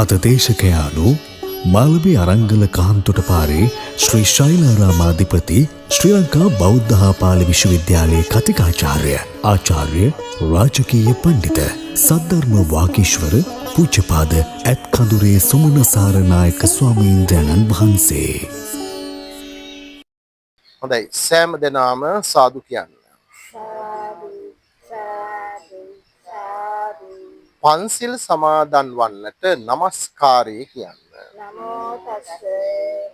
අද දේශකයානු මාළඹේ අරංගල කාන්තොට පාරේ ශ්‍රී ශෛලාරාමාධිපති ශ්‍රී ලංකා බෞද්ධ හා පාලි විශ්වවිද්‍යාලයේ කතිකාචාර්ය ආචාර්ය රාජකීය පණ්ඩිත සද්ධර්ම වාගීශ්වර පූජ්‍යපාද ඇත්කඳුරේ සුමනසාර නායක ස්වාමීන්ද්‍රයන්න් වහන්සේ. හොඳයි, සෑම දෙනාම සාදු කියන්න. පන්සිල් සමාදන් වන්නට নমස්කාරය කියන්න. නමෝ තස්ස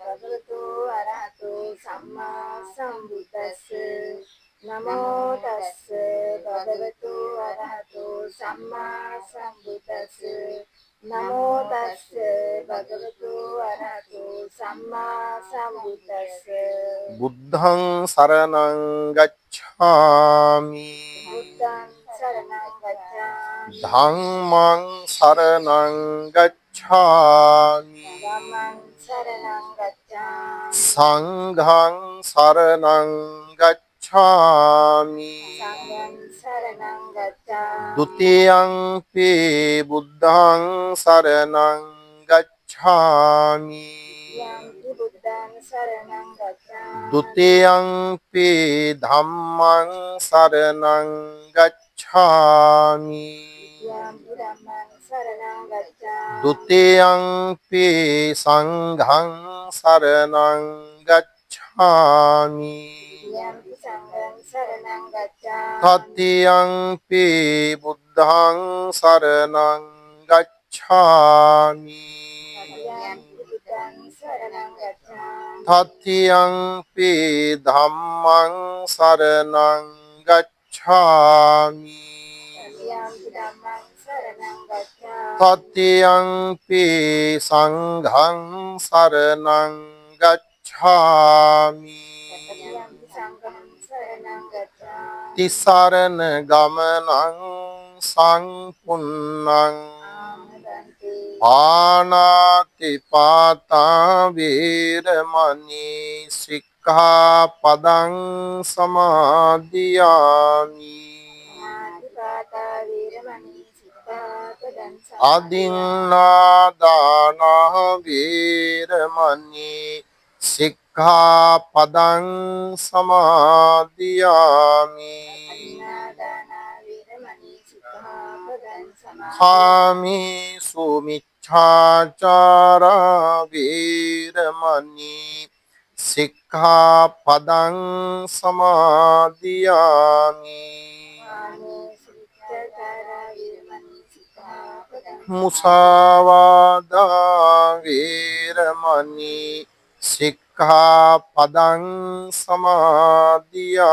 භගවතු අරහතු සම්මා සම්බුද්දස්ස. නමෝ තස්ස භගවතු අරහතු සම්මා සම්බුද්දස්ස. නමෝ තස්ස භගවතු අරහතු සම්මා සම්බුද්දස්ස. බුද්ධං සරණං ගච්ඡාමි. බුද්ධං සරණං ගච්ඡාමි. ධම්මං සරණං ගච්ඡාමි. ධම්මං සරණං ගච්ඡාමි. සංඝං සරණං ගච්ඡාමි. සංඝං සරණං ගච්ඡාමි. ဒ ුතියං බුද්ධං සරණං ගච්ඡාමි. යම්පි බුද්ධං සරණං ගච්ඡාමි. ဒ ුතියං ධම්මං සරණං ගච්ඡාමි. යම්පි ධම්මං සරණං ගච්ඡාමි. ဒ ුතියං සංඝං සරණං ගච්ඡාමි. යම්පි සංඝං සරණං ගච්ඡාමි. තතියං බුද්ධං සරණං ගච්ඡාමි. යම්පි බුද්ධං සරණං ගච්ඡාමි. තතියං ධම්මං සරණං ගච්ඡාමි. යම්පි ධම්මං සරණං ගච්ඡාමි. තතියං සංඝං සරණං ගච්ඡාමි. යම්පි සංඝං සරණං ගච්ඡාමි. තිසරණ ගමනං සම්පුන්නං ආමදන්ති. පානාති පාතා වේරමණී සික්ඛාපදං සමාදියාමි. ආදිපාතා වීරමණී සික්ඛාපදං අදින්නාදාන වේරමණී සික්ඛාපදං සමාදියාමි. අදින්නාදාන වීරමණී සික්ඛාපදං සමාදියාමි. කාමේසු මිච්ඡාචාරා වේරමණී සික්ඛාපදං සමාදියාමි. මුසාවාදා වේරමණී සික්ඛාපදං සමාදියාමි.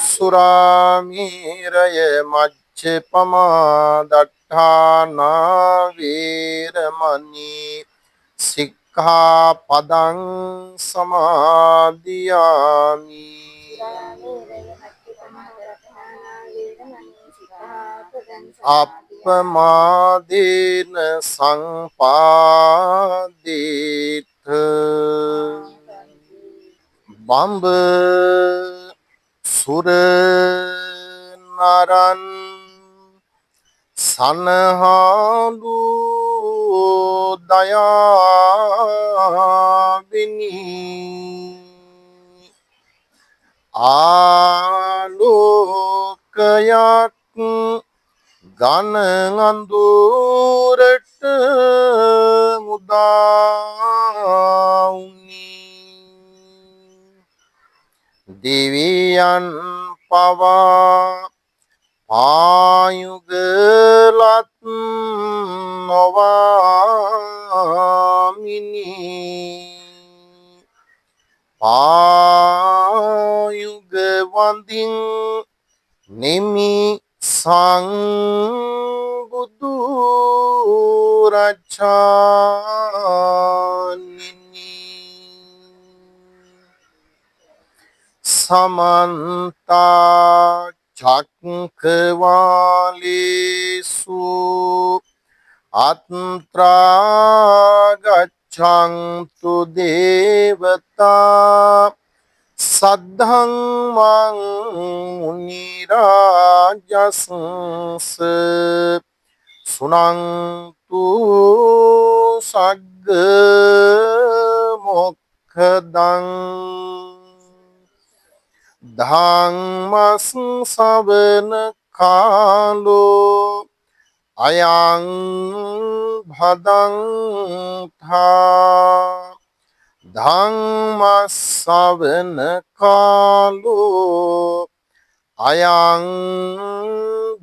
සුරාමේරය මච්ඡපමා දට්ඨානා වේරමණී සික්ඛාපදං සමාදියාමි. අප්පමාදේන සංපාදේත බම්බ සුර නරන් සනහලු දයාවිනී ආලෝකයක් ගන අඳුරට මුදා වුනි. දෙවියන් පවා පායුගලත් නොවාමිනි. පායුග වඳින් නෙමි සංබුදු රජාණෙනි. සමන්ත චක්ඛවාලේසු අත්‍රා ගච්ඡන්තු දේවතා සද්ධම්මං මුනි රාජස්ස සුනන්තු සග්ග මොක්ඛදං ධම්මස් ශ්‍රවණ කාලෝ අයං භදංතා ධම්මස් ශ්‍රවණ කාලෝ අයං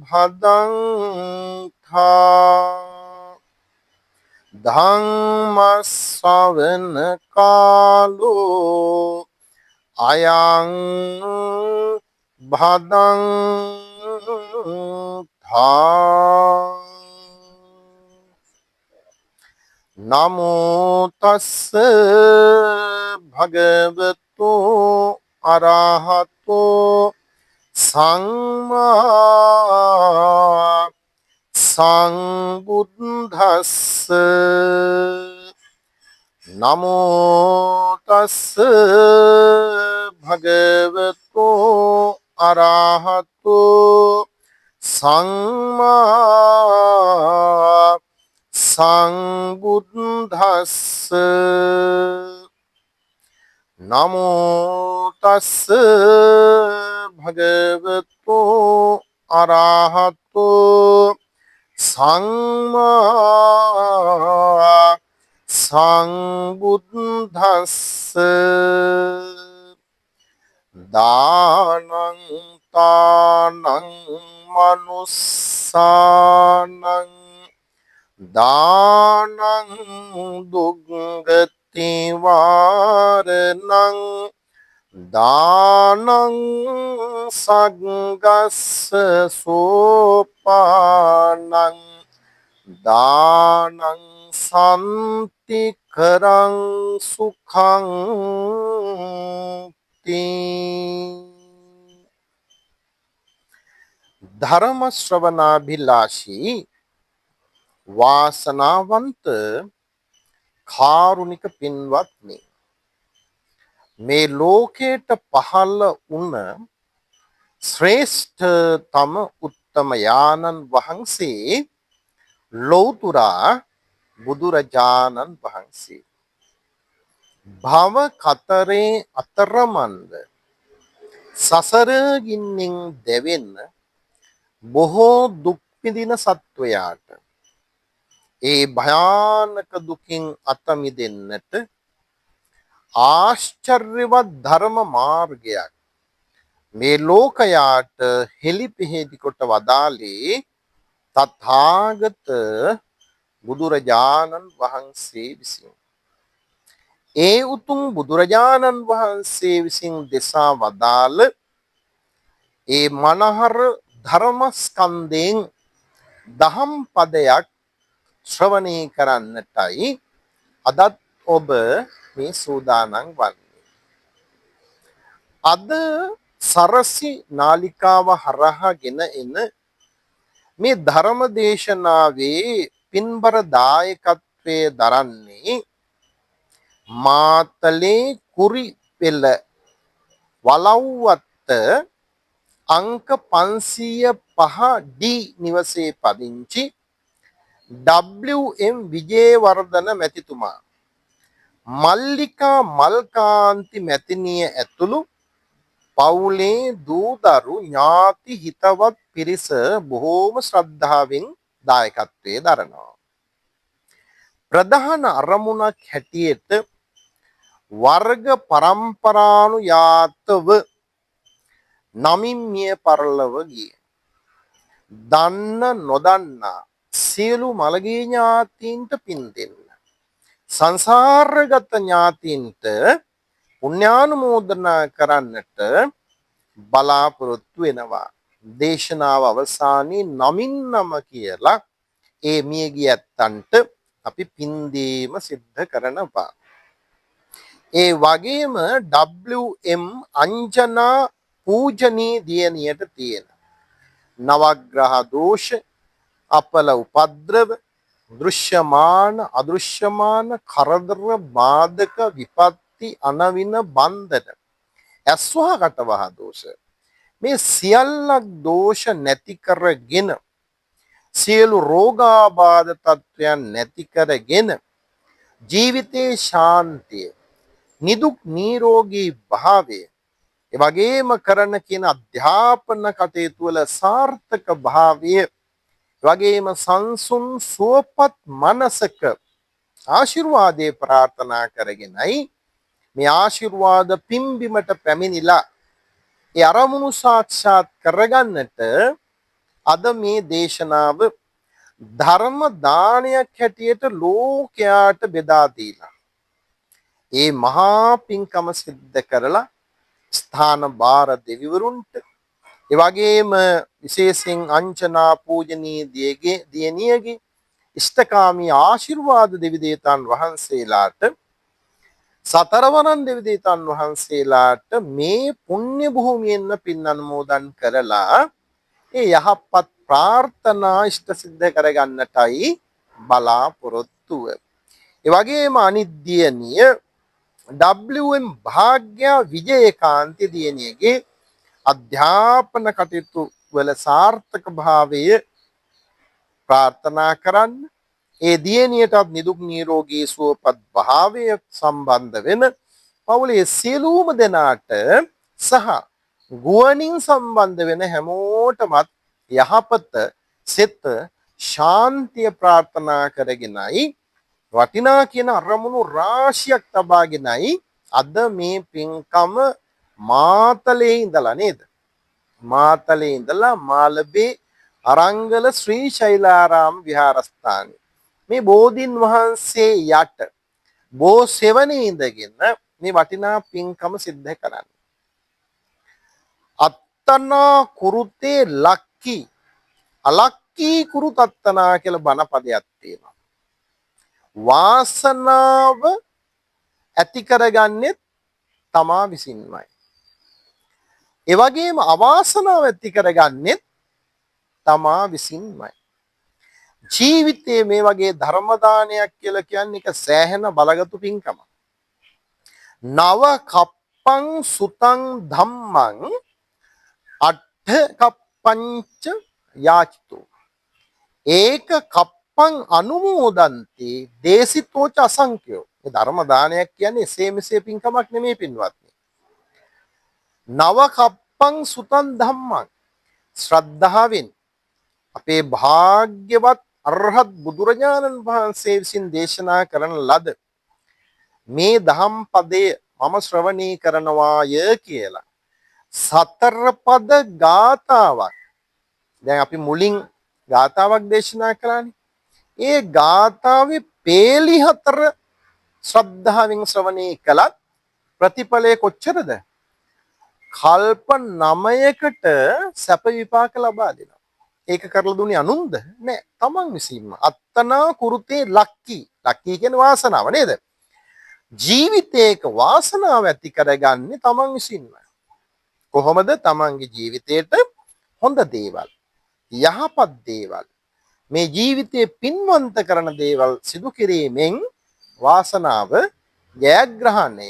භදංතා ධම්මස් ශ්‍රවණ කාලෝ අයං භදංතා නමෝ තස්ස භගවතු අරහතෝ සම්මා සම්බුද්දස්ස නමෝ තස්ස භගවතු අරහතෝ සම්මා සම්බුද්දස්ස නමෝ තස්ස භගවතු අරහතෝ සම්මා සම්බුද්දස්ස දානං තානං මනුස්සානං දානං දුග්ගති වාරණං දානං සග්ගස්ස සෝපානං දානං සම්ති කරං සුඛං තී ධර්ම ශ්‍රවණාභිලාෂී වාසනාවන්ත කාරුණික පින්වත්නි, මේ ලෝකයට පහළ වුණ ශ්‍රේෂ්ඨතම උත්තම යානන් වහන්සේ ලෞතුරා බුදුරජාණන් වහන්සේ භව කතරේ අතරමන්ද සසර ගින්නෙන් දැවෙන්න බොහෝ දුක් විඳින සත්වයාට ඒ භයානක දුකින් අත මිදෙන්නට ආශ්චර්යවත් ධර්ම මාර්ගයක් මේ ලෝකයාට හෙළිපෙහෙළි කොට වදාළේ තථාගත බුදුරජාණන් වහන්සේ විසින්. ඒ උතුම් බුදුරජාණන් වහන්සේ විසින් දෙසා වදාළ ඒ මනහර ධර්මස්කන්ධයෙන් දහම් පදයක් ශ්‍රවණය කරන්නටයි අදත් ඔබ මේ සූදානම් වන්නේ. අද සරසි නාලිකාව හරහා ගෙන එන මේ ධර්ම දේශනාවේ පින්බර දායකත්වයේ දරන්නේ මාතලේ කුරිපෙළ වලව්වත්ත අංක 505D නිවසේ පදිංචි WM විජේවර්ධන මැතිතුමා, මල්ලිකා මල්කාන්ති මැතිණිය ඇතුළු පවුලේ දූදරු ඥාති හිතවත් පිරිස බොහෝම ශ්‍රද්ධාවෙන් දායකත්වයේ දරනවා. ප්‍රධාන අරමුණක් හැටියට වර්ග පරම්පරානුයාතව නමින් මිය පරලොව ගිය දන්න නොදන්නා සියලු මළගිය ඥාතීන්ට පින් දෙන්න, සංසාරගත ඥාතීන්ට පුණ්‍යානුමෝදනා කරන්නට බලාපොරොත්තු වෙනවා. දේශනාව අවසානයේ නමින් නම කියලා ඒ මියගිය ඇත්තන්ට අපි පින් දීම සිද්ධ කරනවා. ඒ වගේම WM අංජනා පූජනී දියණියට තියෙන නවග්‍රහ දෝෂ, අපල උපද්‍රව, දෘශ්‍යමාන අදෘශ්‍යමාන කරදර බාධක විපත්ති අනවින බන්ධන ඇස්වහකට වහ දෝෂ. මේ සියල්ලක් දෝෂ නැති කරගෙන සියලු රෝගාබාධ තත්වයන් නැති කරගෙන ජීවිතේ ශාන්තිය නිදුක් නිරෝගී භාවය ඒ වගේම කරන කියන අධ්‍යාපන කටයුතු වල සාර්ථක භාවය ඒ වගේම සංසුන් සුවපත් මනසක ආශිර්වාදේ ප්‍රාර්ථනා කරගෙනයි මේ ආශිර්වාද පිම්බිමට පැමිණිලා ඒ අරමුණු සාක්ෂාත් කරගන්නට අද මේ දේශනාව ධර්ම දානයක් හැටියට ලෝකයාට බෙදා දීලා ඒ මහා පින්කම සිද්ධ කරලා ස්ථාන බාර දෙවිවරුන්ට ඒ වගේම විශේෂයෙන් අංචනා පූජනීය දියණියගේ ඉෂ්ඨකාමී ආශිර්වාද දෙවි දේවතාන් වහන්සේලාට සතරවරන් දෙවි දේවතාන් වහන්සේලාට මේ පුණ්‍ය භූමියෙන්ම පින් අනුමෝදන් කරලා ඒ යහපත් ප්‍රාර්ථනා ඉෂ්ට සිද්ධ කරගන්නටයි බලාපොරොත්තු වෙ. ඒ වගේම අනිද්දියනිය WM භාග්‍යා විජේකාන්ති දියණියගේ අධ්‍යාපන කටයුතු වල සාර්ථක භාවය ප්‍රාර්ථනා කරන්න ඒ දියණියටත් නිදුක් නිරෝගී සුවපත් භාවය සම්බන්ධ වෙන පවුලේ සියලුම දෙනාට සහ ගුවනින් සම්බන්ධ වෙන හැමෝටමත් යහපත සිත ශාන්තිය ප්‍රාර්ථනා කරගෙනයි වටිනා කියන අරමුණු රාශියක් තබාගෙනයි අද මේ පින්කම මාතලේ ඉඳලා නේද මාතලේ ඉඳලා මාළඹේ අරංගල ශ්‍රී ශෛලාරාම විහාරස්ථානයේ මේ බෝධින් වහන්සේ යට බෝ සෙවණේ ඉඳගෙන මේ වටිනා පින්කම සිද්ධ කරන්නේ අත්තනා කුරුතේ ලක්කි අලක්කී කුරු තත්තනා කියලා බණ පදයක් තියෙනවා වාසනාව ඇති කරගන්නේ තමා විසින්මයි. ඒ වගේම අවාසනාව ඇති කරගන්නේ තමා විසින්මයි. ජීවිතයේ මේ වගේ ධර්ම දානයක් කියලා කියන්නේ එක සෑහෙන බලගතු පින්කමක්. නව කප්පං සුතං ධම්මං අට්ඨ කප්පංච යාචිතෝ ඒක කප්පං අනුමෝදන්ති දේසිතෝච අසංඛ්‍යෝ මේ ධර්ම දානයක් කියන්නේ එසේ මෙසේ පින්කමක් නෙමෙයි පින්වත්නි නව කප්පං සුතං ධම්මං ශ්‍රද්ධාවෙන් අපේ භාග්‍යවත් අරහත් බුදුරජාණන් වහන්සේ විසින් දේශනා කරන ලද මේ දහම් පදය මම ශ්‍රවණී කරනවාය කියලා සතර පද ගාතාවක් දැන් අපි මුලින් ගාතාවක් දේශනා කළානේ ඒ ගාථාවේ පේලි 4 ශ්‍රද්ධාවෙන් ශ්‍රවණය කළත් ප්‍රතිඵලය කොච්චරද? කල්ප 9කට සැප විපාක ලබා දෙනවා. ඒක කරලා දුන්නේ අනුන්ද? නෑ, තමන් විසින්ම. අත්තනා කුරුතේ ලක්කි. ලක්කි කියන්නේ වාසනාව නේද? ජීවිතේක වාසනාව ඇති කරගන්නේ තමන් විසින්ම. කොහොමද? තමන්ගේ ජීවිතේට හොඳ දේවල්, යහපත් දේවල් මේ ජීවිතයේ පින්වන්ත කරන දේවල් සිදු කිරීමෙන් වාසනාව ජයග්‍රහණය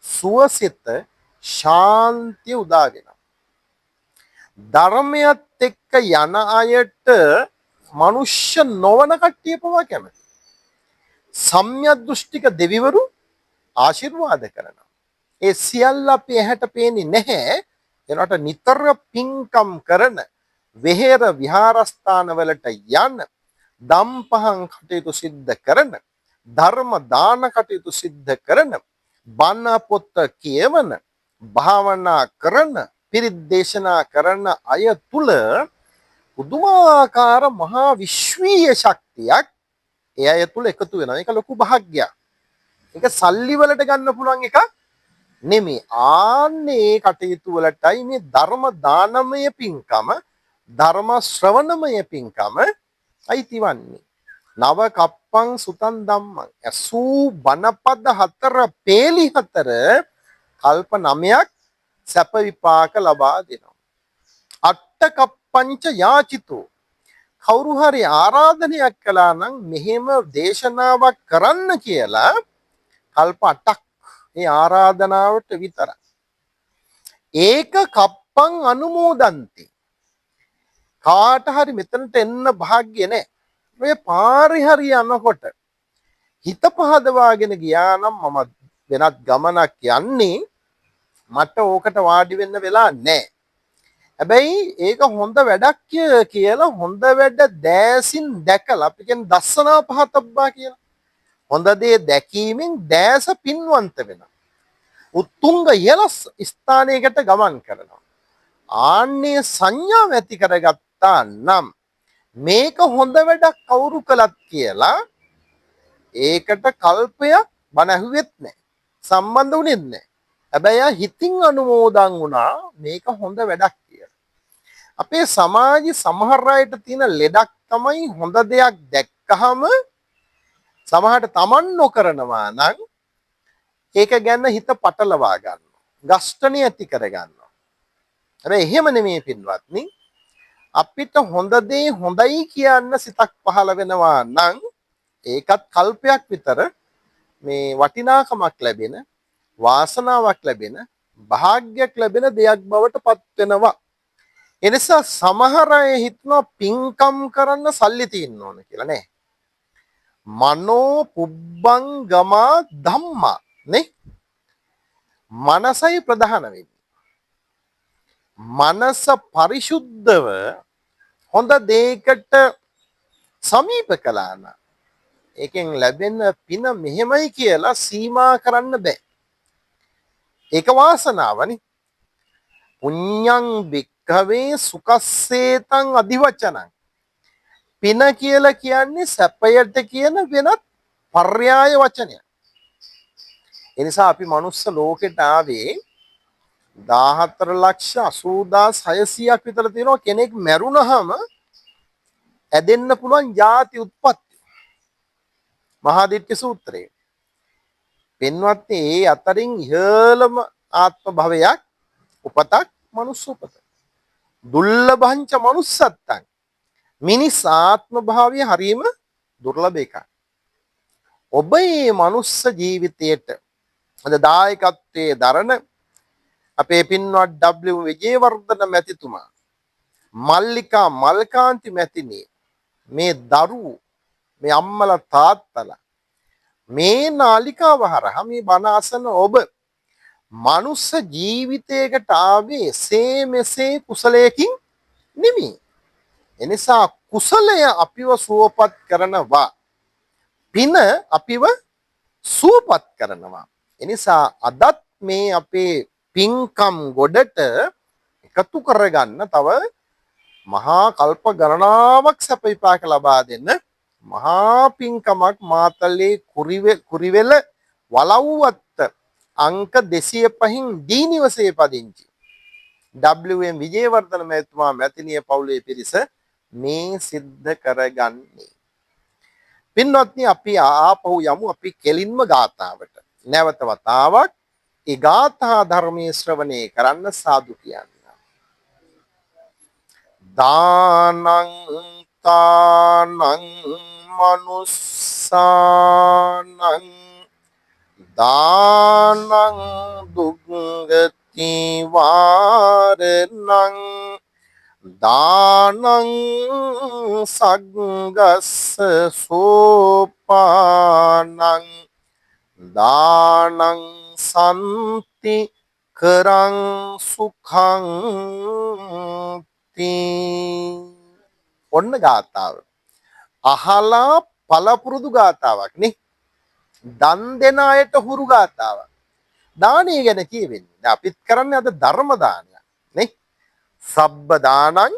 සුවසිත ශාන්තිය උදා වෙනවා. ධර්මයත් එක්ක යන අයට මනුෂ්‍ය නොවන කට්ටිය පවා කැමති. සම්‍යක් දෘෂ්ටික දෙවිවරු ආශිර්වාද කරනවා. ඒ සියල්ල අපේ ඇහැට පේන්නේ නැහැ. ඒනට නිතර පින්කම් කරන වෙහෙර විහාරස්ථානවලට යන දම්පහන් කටයුතු සිද්ධ කරන ධර්ම දාන කටයුතු සිද්ධ කරන බණ පොත් කියවන භාවනා කරන පිරිත් දේශනා කරන අය තුල පුදුමාකාර මහා විශ්වීය ශක්තියක් ඒ අය තුල එකතු වෙනවා. ඒක ලොකු භාග්‍යයක්. ඒක සල්ලි වලට ගන්න පුළුවන් එකක් නෙමෙයි. ආන්නේ කටයුතු වලටයි මේ ධර්ම දානමය පින්කම ධර්ම ශ්‍රවණමය පින්කම අයිතිවන්නේ. නව කප්පං සුතං ධම්මං ඇසූ බණපද 4 පේලි 4 කල්ප 9ක් සැප විපාක ලබා දෙනවා. අට්ඨ කප්පංච යාචිතෝ කවුරු හරි ආරාධනයක් කළා නම් මෙහෙම දේශනාවක් කරන්න කියලා කල්ප 8ක් ඒ ආරාධනාවට විතරයි. ඒක කප්පං අනුමෝදන්ති. කාට හරි මෙතනට එන්න භාග්‍ය නැහැ. ඔය පාරේ හරි යනකොට හිත පහදවාගෙන ගියා නම් මම වෙනත් ගමනක් යන්නේ මට ඕකට වාඩි වෙන්න වෙලා නැහැ. හැබැයි ඒක හොඳ වැඩක් කියලා හොඳ වැඩ දෑසින් දැකලා අපි කියන්නේ දස්සනා පහතබ්බා කියලා. හොඳ දේ දැකීමෙන් දෑස පින්වන්ත වෙනවා. උත්තුංග ඉහළ ස්ථානයකට ගමන් කරනවා. ආන්නේ සංඥාව ඇති කරගත්තා නම් මේක හොඳ වැඩක් කවුරු කළත් කියලා ඒකට කල්පයක් බණ ඇහුවෙත් නැහැ. සම්බන්ධ වුණෙත් නැහැ. හැබැයි හිතින් අනුමෝදන් වුණා මේක හොඳ වැඩක් කියලා. අපේ සමාජයේ සමහර අයට තියෙන ලෙඩක් තමයි හොඳ දෙයක් දැක්කහම සමහරට තමන් නොකරනවා නම් ඒක ගැන හිත පටලවා ගන්නවා. ගස්ඨණිය ඇති කර ගන්නවා. හැබැයි එහෙම නෙමෙයි පින්වත්නි. අපිට හොඳ දේ හොඳයි කියන්න සිතක් පහළ වෙනවා නම් ඒකත් කල්පයක් විතර මේ වටිනාකමක් ලැබෙන වාසනාවක් ලැබෙන භාග්යක් ලැබෙන දෙයක් බවට පත් වෙනවා. එනිසා සමහර අය හිතනවා පින්කම් කරන්න සල්ලි තියෙන්න ඕන කියලා නෑ. මනෝ පුබ්බංගමා ධම්මා නේ. මනසයි ප්‍රධාන වෙන්නේ. මනස පරිශුද්ධව හොඳ දෙයකට සමීප කළා නම් ඒකෙන් ලැබෙන පින මෙහෙමයි කියලා සීමා කරන්න බෑ. ඒක වාසනාවනේ. පුඤ්ඤං භික්ඛවේ සුකස්සේතං අදිවචනං. පින කියලා කියන්නේ සැපයට කියන වෙනත් පර්යාය වචනයක්. ඒ නිසා අපි මනුස්ස ලෝකෙට ආවේ 14,80,600ක් විතර තියෙනවා. කෙනෙක් මැරුණහම ඇදෙන්න පුළුවන් ಜಾති උත්පත්ති. මහා දිට්ඨි සූත්‍රයේ. පින්වත්නි ඒ අතරින් ඉහළම ආත්ම භවයක් උපතක් මනුස්ස උපත. දුර්ලභංච මනුස්සත්තං. මිනිස් ආත්ම භාවය හරීම දුර්ලභ එකක්. ඔබ මේ මනුස්ස ජීවිතයට අද දායකත්වයේ දරන අපේ පින්වත් W විජේවර්ධන මැතිතුමා මල්ලිකා මල්කාන්ති මැතිණිය මේ දරුවෝ මේ අම්මලා තාත්තලා මේ නාලිකාව හරහා මේ බණ අසන ඔබ මනුස්ස ජීවිතයකට ආවේ මෙසේ කුසලයකින් නෙමෙයි. එනිසා කුසලය අපිව සුවපත් කරනවා. පින අපිව සුවපත් කරනවා. එනිසා අදත් මේ අපේ පින්කම් ගොඩට එකතු කරගන්න තව මහා කල්ප ගණනාවක් සැප විපාක ලබා දෙන්න මහා පින්කමක් මාතලේ කුරිවෙල වලව්වත්ත අංක 205න් දී නිවසේ පදිංචි WM විජේවර්ධන මහත්මයා මැතිණිය පවුලේ පිරිස මේ සිද්ධ කරගන්නේ. පින්වත්නි අපි ආපහු යමු අපි කෙලින්ම ගාථාවට. නැවත වතාවක් ඒ ගාථා ධර්මයේ ශ්‍රවණය කරන්න සාදු කියන්න. දානං තානං මනුස්සානං දානං දුක්ගති වාරණං දානං සග්ගස්ස සෝපානං දානං සම්ති කරං සුඛං ඔන්න ගාථාව. අහලා පළපුරුදු ගාථාවක් නේ. දන් දෙන අයට හුරු ගාථාවක්. දානය ගැන කියවෙන්නේ. දැන් අපිත් කරන්නේ අද ධර්ම දානයක් නේ. සබ්බ දානං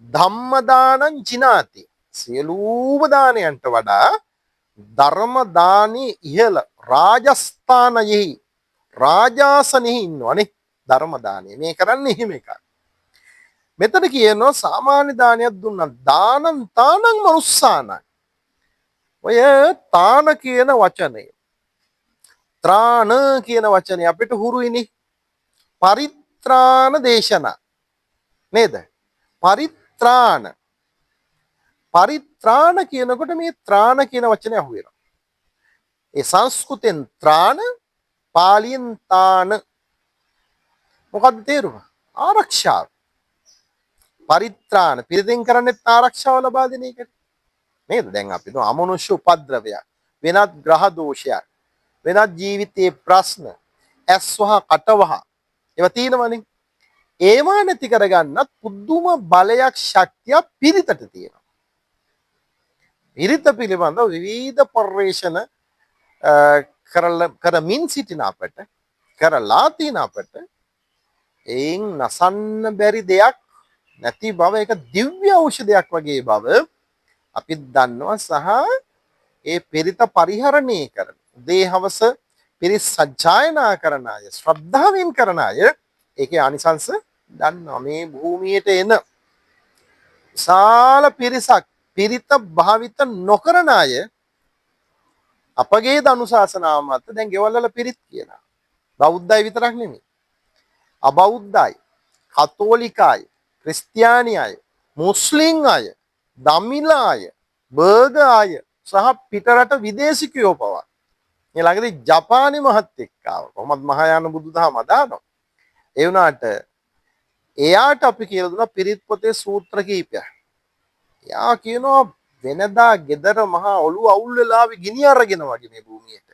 ධම්ම දානං ජිනාති. සියලුම දානයන්ට වඩා ධර්ම දානී ඉහළ රාජස්ථානයෙහි රාජාසනෙහි ඉන්නවනේ ධර්ම දානය. මේ කරන්නේ එහෙම එකක්. මෙතන කියනවා සාමාන්‍ය දානයක් දුන්නා දානං තානං මනුස්සානං. ඔය තාන කියන වචනය ත්‍රාණ කියන වචනේ අපිට හුරුයිනේ. පරිත්‍රාණ දේශනා නේද? පරිත්‍රාණ කියනකොට මේ ත්‍රාණ කියන වචනේ අහු වෙනවා. ඒ සංස්කෘතෙන් ත්‍රාණ පාලියෙන් තාන මොකද්ද තේරුම? ආරක්ෂාව. පරිත්‍රාණ පිරිතෙන් කරන්නේ ආරක්ෂාව ලබා දෙන එක. නේද? දැන් අපි දු අමනුෂ්‍ය උපද්‍රවයක්, වෙනත් ග්‍රහ දෝෂයක්, වෙනත් ජීවිතයේ ප්‍රශ්න, ඇස්වහ කටවහ ඒවා තියෙනවනේ. ඒවා නැති කරගන්නත් පුදුම බලයක් ශක්තියක් පිරිතට තියෙනවා. පිරිත පිළිබඳව විවිධ පර්යේෂණ කරමින් සිටින අපට කරලා තියෙන අපට එයින් නසන්න බැරි දෙයක් නැති බව, ඒක දිව්‍ය ඖෂධයක් වගේ බව අපි දන්නවා. සහ ඒ පිරිත පරිහරණය කරන උදේ හවස පිරිත් සජ්ජායනා කරන අය, ශ්‍රද්ධාවෙන් කරන අය ඒකේ ආනිසංස දන්නවා. මේ භූමියට එන විශාල පිරිසක් පිරිත භාවිත නොකරන අය අපගේ දනුශාසනාව මත දැන් ගෙවල් වල පිරිත් කියනවා. බෞද්ධයි විතරක් නෙමෙයි, අබෞද්ධයි, කතෝලික අය, ක්‍රිස්තියානි අය, මුස්ලිම් අය, දමිළ අය, බර්ග අය සහ පිටරට විදේශිකයෝ පවා. මේ ළඟදී ජපානි මහත්තයෙක් ආවා. කොහොමද මහායාන බුදුදහම අදානවා. ඒ වුණාට එයාට අපි කියලා දුන්නා පිරිත් පොතේ සූත්‍ර කීපයක්. එයා කියනවා වෙනදා ගෙදර මහා ඔළුව අවුල් වෙලා අපි ගිනි අරගෙන වගේ මේ භූමියට.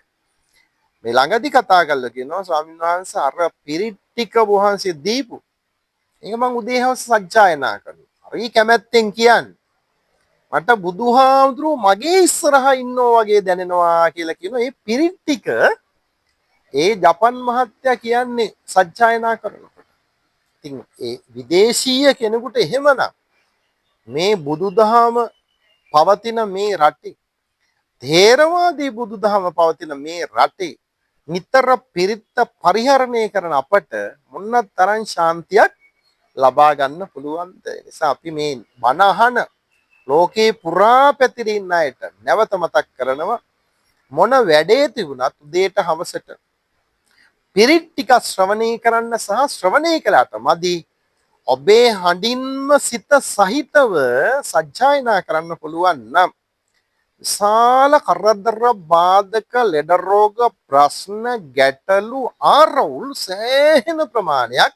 මේ ළඟදී කතා කරලා කියනවා ස්වාමීන් වහන්සේ අර පිරිත් ටික වහන්සේ දීපු. ඒක මම උදේ හවස සජ්ජායනා කරනවා. හරි කැමැත්තෙන් කියන්නේ. මට බුදුහාමුදුරුවෝ මගේ ඉස්සරහා ඉන්නෝ වගේ දැනෙනවා කියලා කියනවා. මේ පිරිත් ටික ඒ ජපන් මහත්තයා කියන්නේ සජ්ජායනා කරනකොට. ඉතින් ඒ විදේශීය කෙනෙකුට එහෙමනම් මේ බුදුදහම පවතින මේ රටේ, ථේරවාදී බුදුදහම පවතින මේ රටේ නිතර පිරිත් පරිහරණය කරන අපට මොන තරම් ශාන්තියක් ලබා ගන්න පුළුවන්ද? ඒ නිසා අපි මේ බණ අහන ලෝකේ පුරා පැතිරින් අයට නැවත මතක් කරනවා, මොන වැඩේ තිබුණත් උදේට හවසට පිරිත් ටික ශ්‍රවණය කරන්න සහ ශ්‍රවණය කළාට මදි ඔබේ හඬින්ම සිත සහිතව සජ්ජායනා කරන්න පුළුවන් නම් විශාල කරදර බාධක ලෙඩ රෝග ප්‍රශ්න ගැටලු ආරවුල් සෑහෙන ප්‍රමාණයක්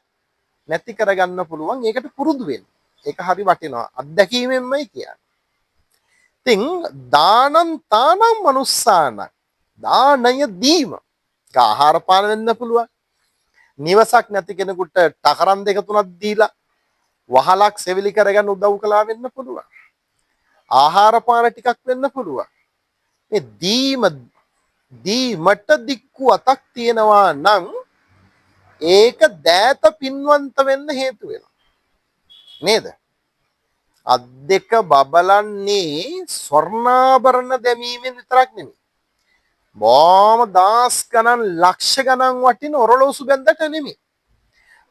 නැති කරගන්න පුළුවන්. ඒකට පුරුදු වෙන්න. ඒක හරි වටිනවා. අත්දැකීමෙන්මයි කියන්නේ. ඉතින් දානං තානං මනුස්සාන, දානය දීම ආහාර පාන වෙන්න පුළුවන්. නිවසක් නැති කෙනෙකුට ටකරන් දෙක තුනක් දීලා වහලක් සෙවිලි කරගන්න උදව් කළා වෙන්න පුළුවන්. ආහාර පාන ටිකක් වෙන්න පුළුවන්. මේ දීමට දික්කු අතක් තියෙනවා නම් ඒක දෑත පින්වන්ත වෙන්න හේතු වෙනවා. නේද? අත් දෙක බබලන්නේ ස්වර්ණාභරණ දැමීමෙන් විතරක් නෙමෙයි. බොහොම දහස් ගණන් ලක්ෂ ගණන් වටින ඔරලෝසු බැඳට නෙමෙයි.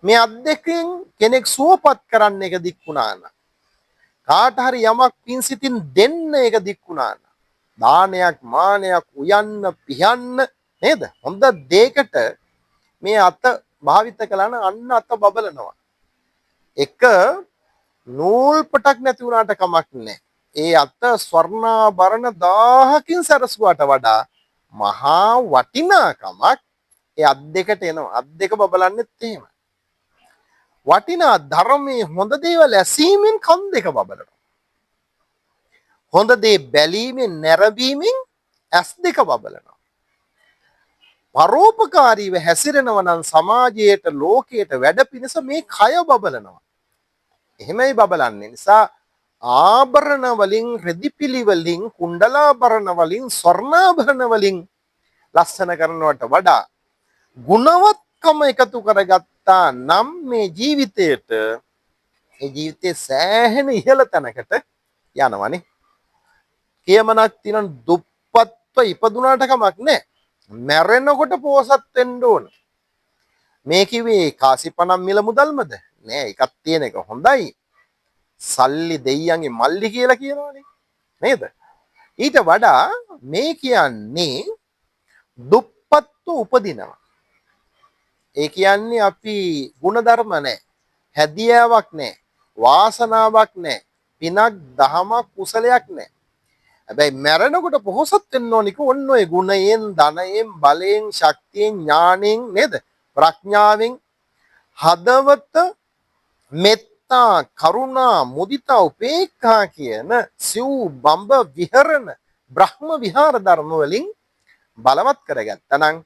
මේ අත් දෙකෙන් කෙනෙක් සුවපත් කරන්න එක දික් වුණා නම්, කාට හරි යමක් පින් සිතින් දෙන්න එක දික් වුණා නම්, දානයක් මානයක් උයන්න පිහන්න නේද? හොඳ දෙයකට මේ අත භාවිත කළා නම් අන්න අත බබලනවා. එක නූල් පටක් නැති වුණාට කමක් නැහැ. ඒ අත ස්වර්ණාභරණ 1000කින් සැරසුවාට වඩා මහා වටිනාකමක් ඒ අත් දෙකට එනවා. අත් දෙක බබලන්නෙත් එහෙම. වටිනා ධර්මයේ හොඳ දේවල් ඇසීමෙන් කන් දෙක බබලනවා. හොඳ දේ බැලීමෙන් නැරඹීමෙන් ඇස් දෙක බබලනවා. පරෝපකාරීව හැසිරෙනවා නම් සමාජයට ලෝකයට වැඩ පිණිස මේ කය බබලනවා. එහෙමයි බබලන්නේ. නිසා ආභරණ වලින්, රෙදිපිලි වලින්, කුණ්ඩලාභරණ වලින්, ස්වර්ණාභරණ වලින් ලස්සන කරනවට වඩා ගුණවත්කම එකතු කරගත්තා නම් මේ ජීවිතයට, ඒ ජීවිතේ සෑහෙන ඉහළ තැනකට යනවනේ. කියමනක් තියෙන දුප්පත්ව ඉපදුනාට කමක් නැහැ. මැරෙනකොට පෝසත් වෙන්න ඕන. මේ කිව්වේ කාසිපණම් මිල මුදල්මද? නෑ, එකක් තියෙන එක හොඳයි. සල්ලි දෙයියන්ගේ මල්ලි කියලා කියනවනේ. නේද? ඊට වඩා මේ කියන්නේ දුප්පත්ව උපදිනවා. ඒ කියන්නේ අපි ಗುಣධර්ම නැහැ, හැදියාවක් නැහැ, වාසනාවක් නැහැ, පිනක් දහමක් කුසලයක් නැහැ. හැබැයි මැරෙනකොට පොහොසත් වෙන්න ඕනික ඔන්න ඔය ගුණයෙන්, ධනයෙන්, බලයෙන්, ශක්තියෙන්, ඥාණයෙන් නේද? ප්‍රඥාවෙන් හදවත මෙත්තා කරුණා මුදිතා උපේක්ඛා කියන සිව් බඹ විහරණ බ්‍රහ්ම විහාර ධර්ම වලින් බලවත් කරගත්තා නම්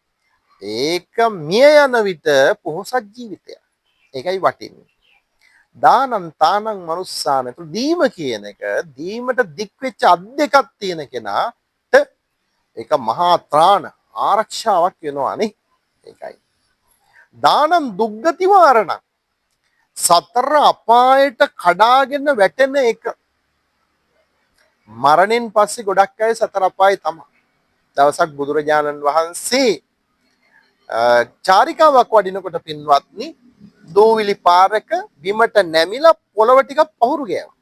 ඒක මිය යන විට පොහොසත් ජීවිතය. ඒකයි වටින්නේ. දානං තානං මනුස්සාන දීම කියන එක දීමට දික් වෙච්ච අත් දෙකක් තියෙන කෙනාට ඒක මහා ත්‍රාණ ආරක්ෂාවක් වෙනවානේ. ඒකයි. දානං දුග්ගති වාරණ සතර අපායට කඩාගෙන වැටෙන එක. මරණයෙන් පස්සේ ගොඩක් අය සතර අපායේ තමයි. දවසක් බුදුරජාණන් වහන්සේ චාරිකාවක් වඩිනකොට පින්වත්නි දෝවිලි පාරක බිමට නැමිලා පොළව ටිකක් පහුරු ගෑවා.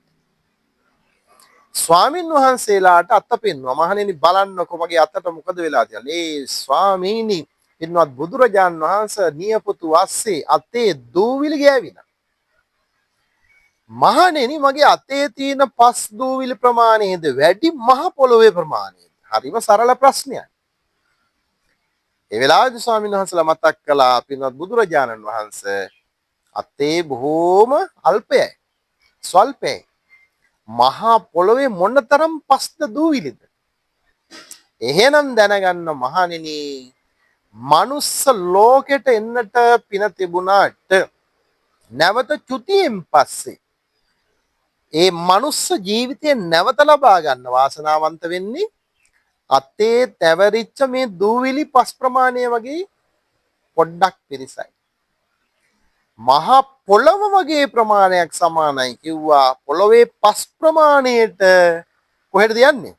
ස්වාමින් වහන්සේලාට අත පෙන්වුවා. මහණෙනි බලන්නකො මගේ අතට මොකද වෙලා කියලා. ඒ ස්වාමීනි පින්වත් බුදුරජාණන් වහන්සේ නියපොතු වස්සේ අතේ දෝවිලි ගෑවිනා. මහණෙනි මගේ අතේ තියෙන පස් දූවිලි ප්‍රමාණයද වැඩි මහ පොළොවේ ප්‍රමාණයද? හරිම සරල ප්‍රශ්නයක්. ඒ වෙලාවේදී ස්වාමීන් වහන්සේලා මතක් කළා පින්වත් බුදුරජාණන් වහන්සේ අතේ බොහෝම අල්පයයි. ස්වල්පයි. මහා පොළොවේ මොනතරම් පස්ද දූවිලිද? එහෙනම් දැනගන්න මහණෙනි මනුස්ස ලෝකෙට එන්නට පින තිබුණාට නැවත චුතියෙන් පස්සේ ඒ මනුස්ස ජීවිතය නැවත ලබා ගන්න වාසනාවන්ත වෙන්නේ අතේ තැවරිච්ච මේ දූවිලි පස් ප්‍රමාණය වගේ පොඩ්ඩක් පිරිසයි. මහා පොළව වගේ ප්‍රමාණයක් සමානයි කිව්වා. පොළොවේ පස් ප්‍රමාණයට කොහෙද යන්නේ?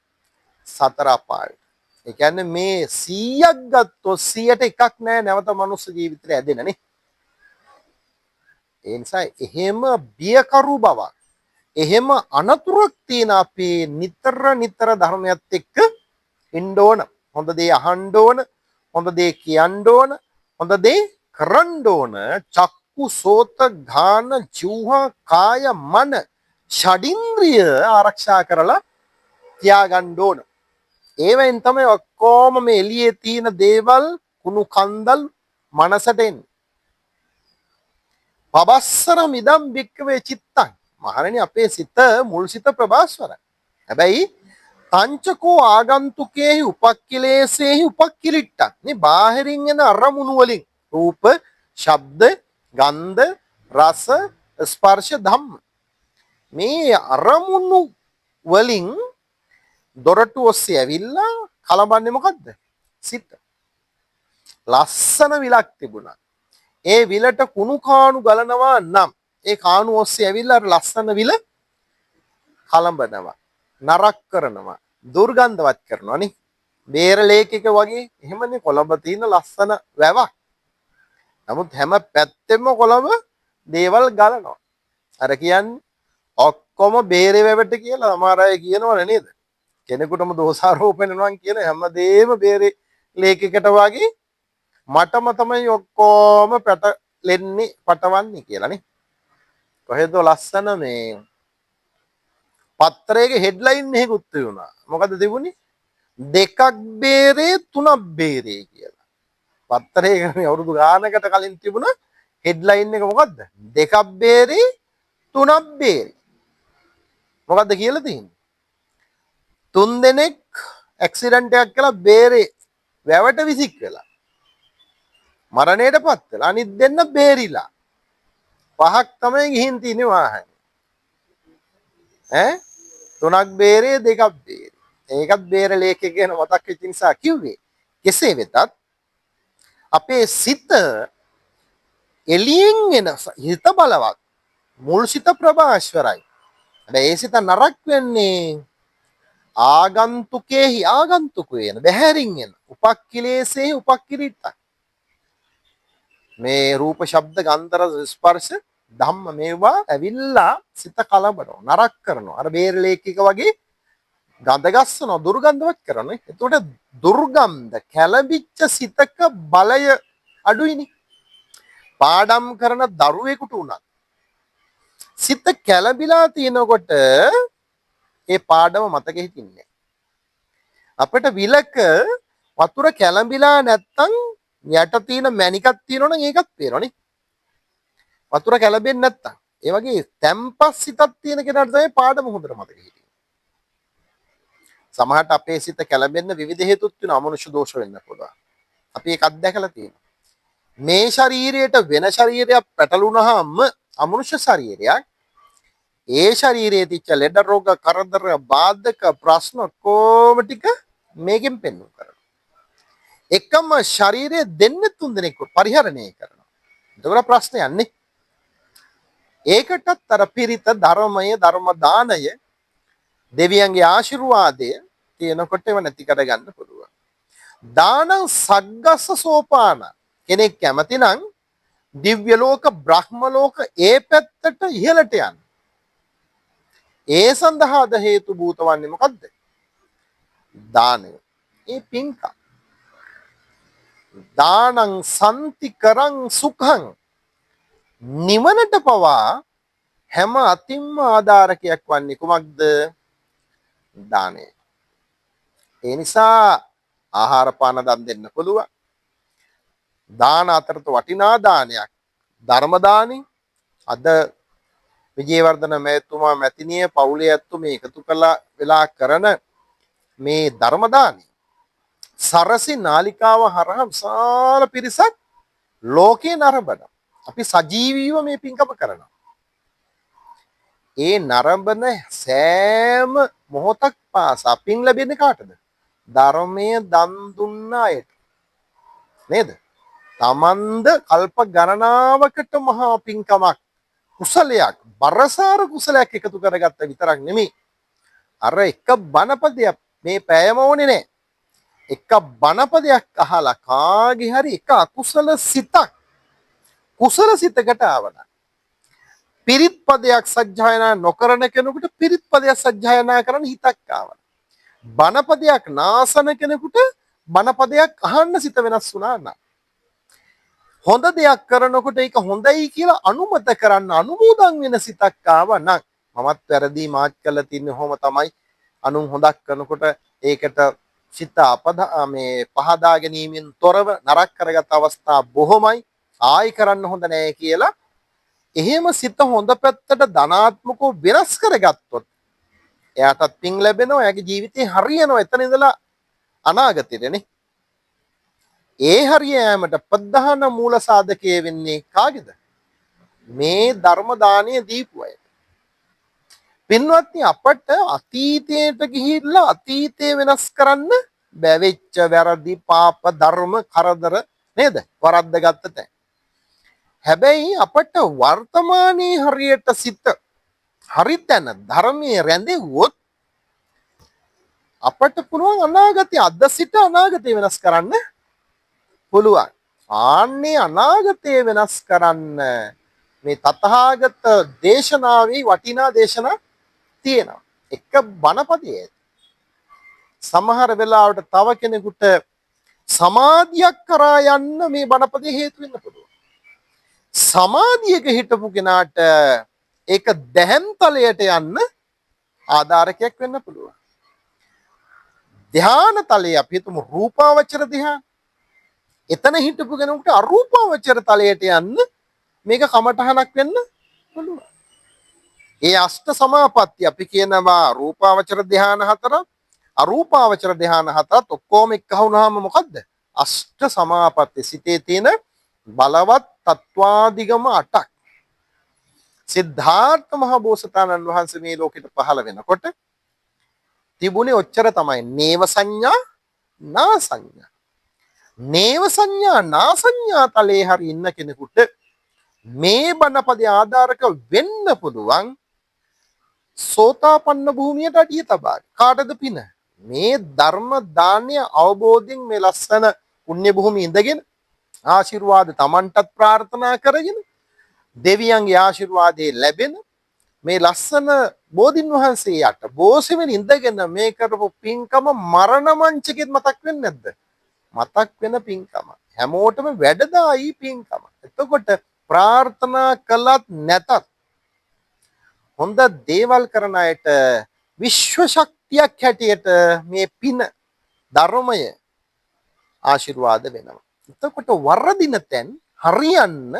සතර අපායට. ඒ කියන්නේ මේ 100ක් ගත්තොත් 100ට එකක් නෑ නැවත මනුස්ස ජීවිතේ ඇදෙනනේ. ඒ නිසා එහෙම බියකරු බවක් එහෙම අනතුරක් තියෙන අපි නිතර ධර්මයත් එක්ක ඉන්න ඕන. හොඳ දේ අහන්න ඕන. හොඳ දේ කියන්න ඕන. හොඳ දේ කරන්න ඕන. චක්කු සෝත ඝාන ජීවහා කාය මන ෂඩින්ද්‍රිය ආරක්ෂා කරලා තියාගන්න ඕන. ඒවෙන් තමයි ඔක්කොම මේ එළියේ තියෙන දේවල් කුණු කන්දල් මනසට එන්නේ. පබස්සර මිදම් වික්කවේ චිත්තං මහණෙනි අපේ සිත මුල් සිත ප්‍රභාස්වරයි. හැබැයි පංචකෝ ආගන්තුකේහි උපක්ඛිලේසේහි උපක්ඛිලිට්ඨං මේ බාහිරින් එන අරමුණු වලින් රූප, ශබ්ද, ගන්ධ, රස, ස්පර්ශ ධම්ම මේ අරමුණු වලින් දොරටු ඔස්සේ ඇවිල්ලා කලබන්නේ මොකද්ද? සිත. ලස්සන විලක් තිබුණා. ඒ විලට කුණු කාණු ගලනවා නම් ඒ කාණු ඔස්සේ ඇවිල්ලා අර ලස්සන විල කලඹනවා. නරක් කරනවා. දුර්ගන්ධවත් කරනවා නේ. බේර ලේකක වගේ එහෙමනේ කොළඹ තියෙන ලස්සන වැවක්. නමුත් හැම පැත්තෙම කොළඹ දේවල් ගලනවා. අර කියන්නේ ඔක්කොම බේරේ වැවට කියලා සමහර අය කියනවනේ නේද? කෙනෙකුටම දෝෂාරෝපණය කරනවා කියන හැමදේම බේරේ ලේකකට වගේ මටම තමයි ඔක්කොම පැටලෙන්නේ පටවන්නේ කියලා නේ. කොහෙද ලස්සන මේ පත්තරයේ හෙඩ්ලයින් එකකුත් තිබුණා. මොකද තිබුණේ? දෙකක් බේරේ තුනක් බේරේ කියලා. පත්තරයේ මේ අවුරුදු ගානකට කලින් තිබුණ හෙඩ්ලයින් එක මොකද්ද? දෙකක් බේරේ තුනක් බේරේ. මොකද්ද කියලා තියෙන්නේ? 3 දෙනෙක් ඇක්සිඩන්ට් එකක් කළා බේරේ වැවට විසික් වෙලා. මරණයටපත් වෙලා. අනිත් දෙන්න බේරිලා. 5ක් තමයි ගිහින් තින්නේ වාහනේ. ඈ 3ක් බේරේ 2ක් බේරේ. ඒකත් බේර ලේඛක ගැන මතක් වෙච්ච නිසා කිව්වේ. කෙසේ වෙතත් අපේ සිත එළියෙන් එන හිත බලවත් මුල් සිත ප්‍රභාස්වරයි. හැබැයි ඒ සිත නරක වෙන්නේ ආගන්තුකේහි ආගන්තුක වෙන බහැරින් එන උපක්ඛිලේසේ උපක්ඛිරිට්ඨ මේ රූප ශබ්ද ගන්ධ රස ස්පර්ශ ධම්ම මේවා ඇවිල්ලා සිත කලබනවා නරක කරනවා අර බේර ලේඛික වගේ ගඳ ගස්සනවා දුර්ගන්ධවත් කරනවා. එතකොට දුර්ගන්ධ කැළඹිච්ච සිතක බලය අඩුයිනේ. පාඩම් කරන දරුවෙකුට උනත් සිත කැළඹිලා තියෙනකොට ඒ පාඩම මතක හිටින්නේ. අපිට විලක වතුර කැළඹිලා නැත්තම් යට තියෙන මැණිකක් තියෙනවනම් ඒකත් පේනවනේ. වතුර කැළඹෙන්නේ නැත්තම්. ඒ වගේ තැම්පත් සිතක් තියෙන කෙනාට තමයි පාඩම හොඳට මතක හිටින්නේ. සමහරට අපේ සිත කැළඹෙන්න විවිධ හේතුත් වෙනවා. අමනුෂ්‍ය දෝෂ වෙන්න පුළුවන්. අපි ඒක අත්දැකලා තියෙනවා. මේ ශරීරයට වෙන ශරීරයක් පැටලුනහම අමනුෂ්‍ය ශරීරයක් ඒ ශරීරයේ තිච්ච ලෙඩ රෝග කරදර බාධක ප්‍රශ්න කොම ටික මේකෙන් පෙන්වු කරනවා. එකම ශරීරයේ දෙන්නේ තුන් දෙනෙක් පරිහරණය කරනවා. එතකොට ප්‍රශ්නයක් නේ. ඒකටත් අර පිරිත ධර්මය ධර්ම දානය දෙවියන්ගේ ආශිර්වාදය තියෙනකොට ඒව නැති කරගන්න පුළුවන්. දානං සග්ගස්ස සෝපාන කෙනෙක් කැමති නම් දිව්‍ය ලෝක බ්‍රහ්ම ලෝක ඒ පැත්තට ඉහළට යන්න. ඒ සඳහාද හේතු භූත වන්නේ මොකද්ද? දානය. ඒ පින්කම්. දානං සම්තිකරං සුඛං නිවනට පවා හැම අතින්ම ආධාරකයක් වන්නේ කුමක්ද? දානය. ඒ නිසා ආහාර පාන දන් දෙන්න පුළුවන්. දාන අතරත වටිනා දානයක් ධර්ම දානෙ. අද විජේවර්ධන මහතුමා මැතිණිය පවුලේ ඇත්තු මේ එකතු කළා වෙලා කරන මේ ධර්ම දානෙ සරසි නාලිකාව හරහා විශාල පිරිසක් ලෝකේ නරඹන. අපි සජීවීව මේ පින්කම කරනවා. ඒ නරඹන සෑම මොහොතක් පාසා පින් ලැබෙන්නේ කාටද? ධර්මයේ දන් දුන්න අයට. නේද? තමන්ද කල්ප ගණනාවකට මහා පින්කමක් කුසලයක් බරසාර කුසලයක් එකතු කරගත්ත විතරක් නෙමෙයි. අර එක බණපදයක් මේ පෑයම ඕනේ නෑ. එක බණපදයක් අහලා කාගේ හරි එක අකුසල සිතක් කුසල සිතකට ආවනම් පිරිත් පදයක් සජ්ජායනා නොකරන කෙනෙකුට පිරිත් පදයක් සජ්ජායනා කරන්න හිතක් ආවනම් බණපදයක් නාසන කෙනෙකුට බණපදයක් අහන්න සිත වෙනස් වුණා නම් හොඳ දෙයක් කරනකොට ඒක හොඳයි කියලා අනුමත කරන්න අනුමෝදන් වෙන සිතක් ආවා නම් මමත් වැරදි මාත් කළා තින්නේ කොහොම තමයි අනුන් හොදක් කරනකොට ඒකට සිත මේ පහදා ගැනීමෙන් තොරව නරක කරගත් අවස්ථා බොහොමයි ආයි කරන්න හොඳ නෑ කියලා එහෙම සිත හොඳ පැත්තට ධනාත්මකව වෙනස් කරගත්තොත් එයාටත් පින් ලැබෙනවා එයාගේ ජීවිතේ හරියනවා එතන ඉඳලා අනාගතෙටනේ ඒ හරිය යෑමට ප්‍රධාන මූල සාධකය වෙන්නේ කාගේද? මේ ධර්ම දානය දීපු අය. පින්වත්නි අපට අතීතයට ගිහිල්ලා අතීතේ වෙනස් කරන්න බැවෙච්ච වැරදි පාප ධර්ම කරදර නේද? වරද්දගත්ත තැන්. හැබැයි අපට වර්තමානයේ හරියට සිත හරිතන ධර්මයේ රැඳෙව්වොත් අපට පුළුවන් අනාගතය අද සිට අනාගතය වෙනස් කරන්න පුළුවන්. ආන්නේ අනාගතය වෙනස් කරන්න මේ තථාගත දේශනාවේ වටිනා දේශනා තියෙනවා. එක බණපදයේ සමහර වෙලාවට තව කෙනෙකුට සමාධියක් කරා යන්න මේ බණපදයේ හේතු වෙන්න පුළුවන්. සමාධියක හිටපු කෙනාට ඒක දැහැන්තලයට යන්න ආධාරකයක් වෙන්න පුළුවන්. ධ්‍යාන තලයේ අපි හිතමු රූපාවචර ධ්‍යාන. එතන හිටපු කෙනෙකුට අරූපාවචර තලයට යන්න මේක කමටහනක් වෙන්න පුළුවන්. ඒ අෂ්ට සමාපatti අපි කියනවා රූපාවචර ධ්‍යාන හතරක් අරූපාවචර ධ්‍යාන හතරක් ඔක්කොම එක්ක වුණාම මොකද්ද? අෂ්ට සමාපatti සිතේ තියෙන බලවත් තත්වාදිගම 8ක්. සිද්ධාර්ථ මහ බෝසතාණන් වහන්සේ මේ ලෝකෙට පහළ වෙනකොට තිබුණේ ඔච්චර තමයි. නේව සංඥා නා සංඥා. නේව සංඥා නා සංඥා තලේ හරි ඉන්න කෙනෙකුට මේ බණපදේ ආධාරක වෙන්න පුළුවන් සෝතාපන්න භූමියට අඩිය තබා. කාටද පින? මේ ධර්ම දාන්‍ය අවබෝධයෙන් මේ ලස්සන පුණ්‍ය භූමියේ ඉඳගෙන ආශිර්වාද Tamanටත් ප්‍රාර්ථනා කරගෙන දෙවියන්ගේ ආශිර්වාදේ ලැබෙන මේ ලස්සන බෝධින් වහන්සේ යට බෝසෙවෙන් ඉඳගෙන මේ කරපු පින්කම මරණ මංචකෙත් මතක් වෙන්නේ නැද්ද? මතක් වෙන පින්කම. හැමෝටම වැඩදායි පින්කම. එතකොට ප්‍රාර්ථනා කළත් නැතත් හොඳ දේවල් කරන අයට විශ්ව ශක්තියක් හැටියට මේ පින ධර්මය ආශිර්වාද වෙනවා. එතකොට වරදින තැන් හරියන්න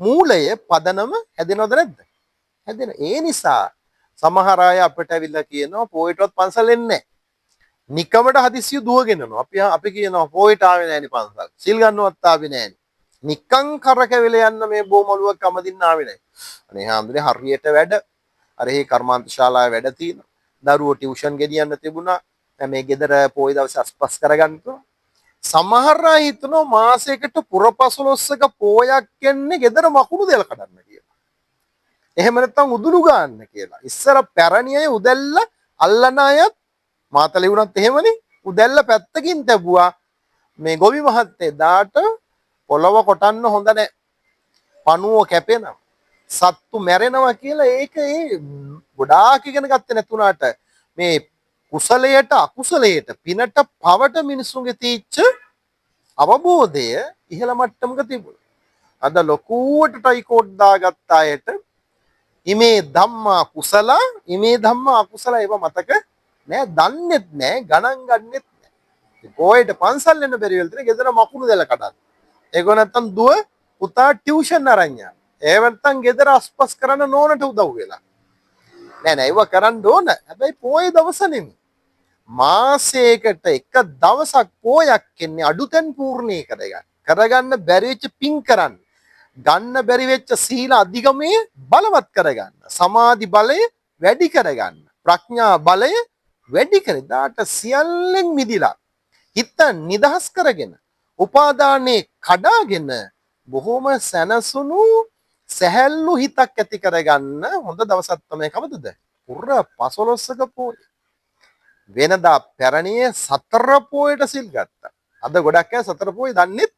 මූලය පදනම හැදෙනවද නැද්ද? හැදෙන. ඒ නිසා සමහර අය අපිට ඇවිල්ලා කියනවා පොයටවත් පන්සල් එන්නේ නැහැ. නිකමට හදිස්සිය දුවගෙන යනවා. අපි කියනවා පොයට ආවේ නැහෙනි පන්සල්. සිල් ගන්නවත් ආවේ නැහෙනි. නිකං කරකැවිල යන්න මේ බොමලුවක් කමදින්න ආවේ නැහැ. අනේ හාමුදුරනේ හරියට වැඩ අර ඒ කර්මාන්ත ශාලාවේ වැඩ තියෙනවා. දරුවෝ ටියුෂන් ගෙනියන්න තිබුණා. දැන් මේ ගෙදර පොයි දවසේ අස්පස් කරගන්නවා. සමහර අය හිතනවා මාසයකට පුරපසළොස්වක පෝයක් එන්නේ ගෙදර මකුණු දෙල කඩන්න කියලා. එහෙම නැත්නම් උදුළු ගන්න කියලා. ඉස්සර පැරණි අය උදැල්ල අල්ලන අයත් මාතලේ වුණත් එහෙමනේ උදැල්ල පැත්තකින් තැබුවා. මේ ගොවි මහත්තයා දාට පොළව කොටන්න හොඳ නැහැ. පණුව කැපෙනවා. සත්තු මැරෙනවා කියලා ඒක ඒ ගොඩාක් ඉගෙන ගත්තේ නැතුණාට මේ කුසලයට අකුසලයට පිනට පවට මිනිසුන්ගේ තීච්ච අවබෝධය ඉහළ මට්ටමක තිබුණා. අද ලොකුවට ටයිකෝඩ් දාගත්ත අයට ඉමේ ධම්මා කුසල ඉමේ ධම්මා අකුසල ඒව මතක නෑ, දන්නෙත් නෑ, ගණන් ගන්නෙත් නෑ. පොයට පන්සල් යන බැරි වෙලද ගෙදර මකුණු දෙල කඩන. ඒක නැත්තම් දුව පුතා ටියුෂන් අරන් යන. ඒ නැත්තම් ගෙදර අස්පස් කරන නෝනට උදව් වෙලා. නෑ නෑ ඒව කරන්න ඕන. හැබැයි පොයේ දවස නෙමෙයි. මාසයකට එක දවසක් පෝයක් එන්නේ අඩුතෙන් පූර්ණේ කරගන්න බැරි වෙච්ච පින් කරන්න. ගන්න බැරි වෙච්ච සීල අධිගමයේ බලවත් කරගන්න. සමාධි බලය වැඩි කරගන්න. ප්‍රඥා බලය වැඩි කර දාට සියල්ලෙන් මිදිලා හිත නිදහස් කරගෙන උපාදානේ කඩාගෙන බොහොම සැනසුණු සැහැල්ලු හිතක් ඇති කරගන්න හොඳ දවසක් තමයි කවදද? පුර 15ක පොය. වෙනදා පැරණියේ 4 පොයට සිල් ගත්තා. අද ගොඩක් අය 4 පොය දන්නෙත්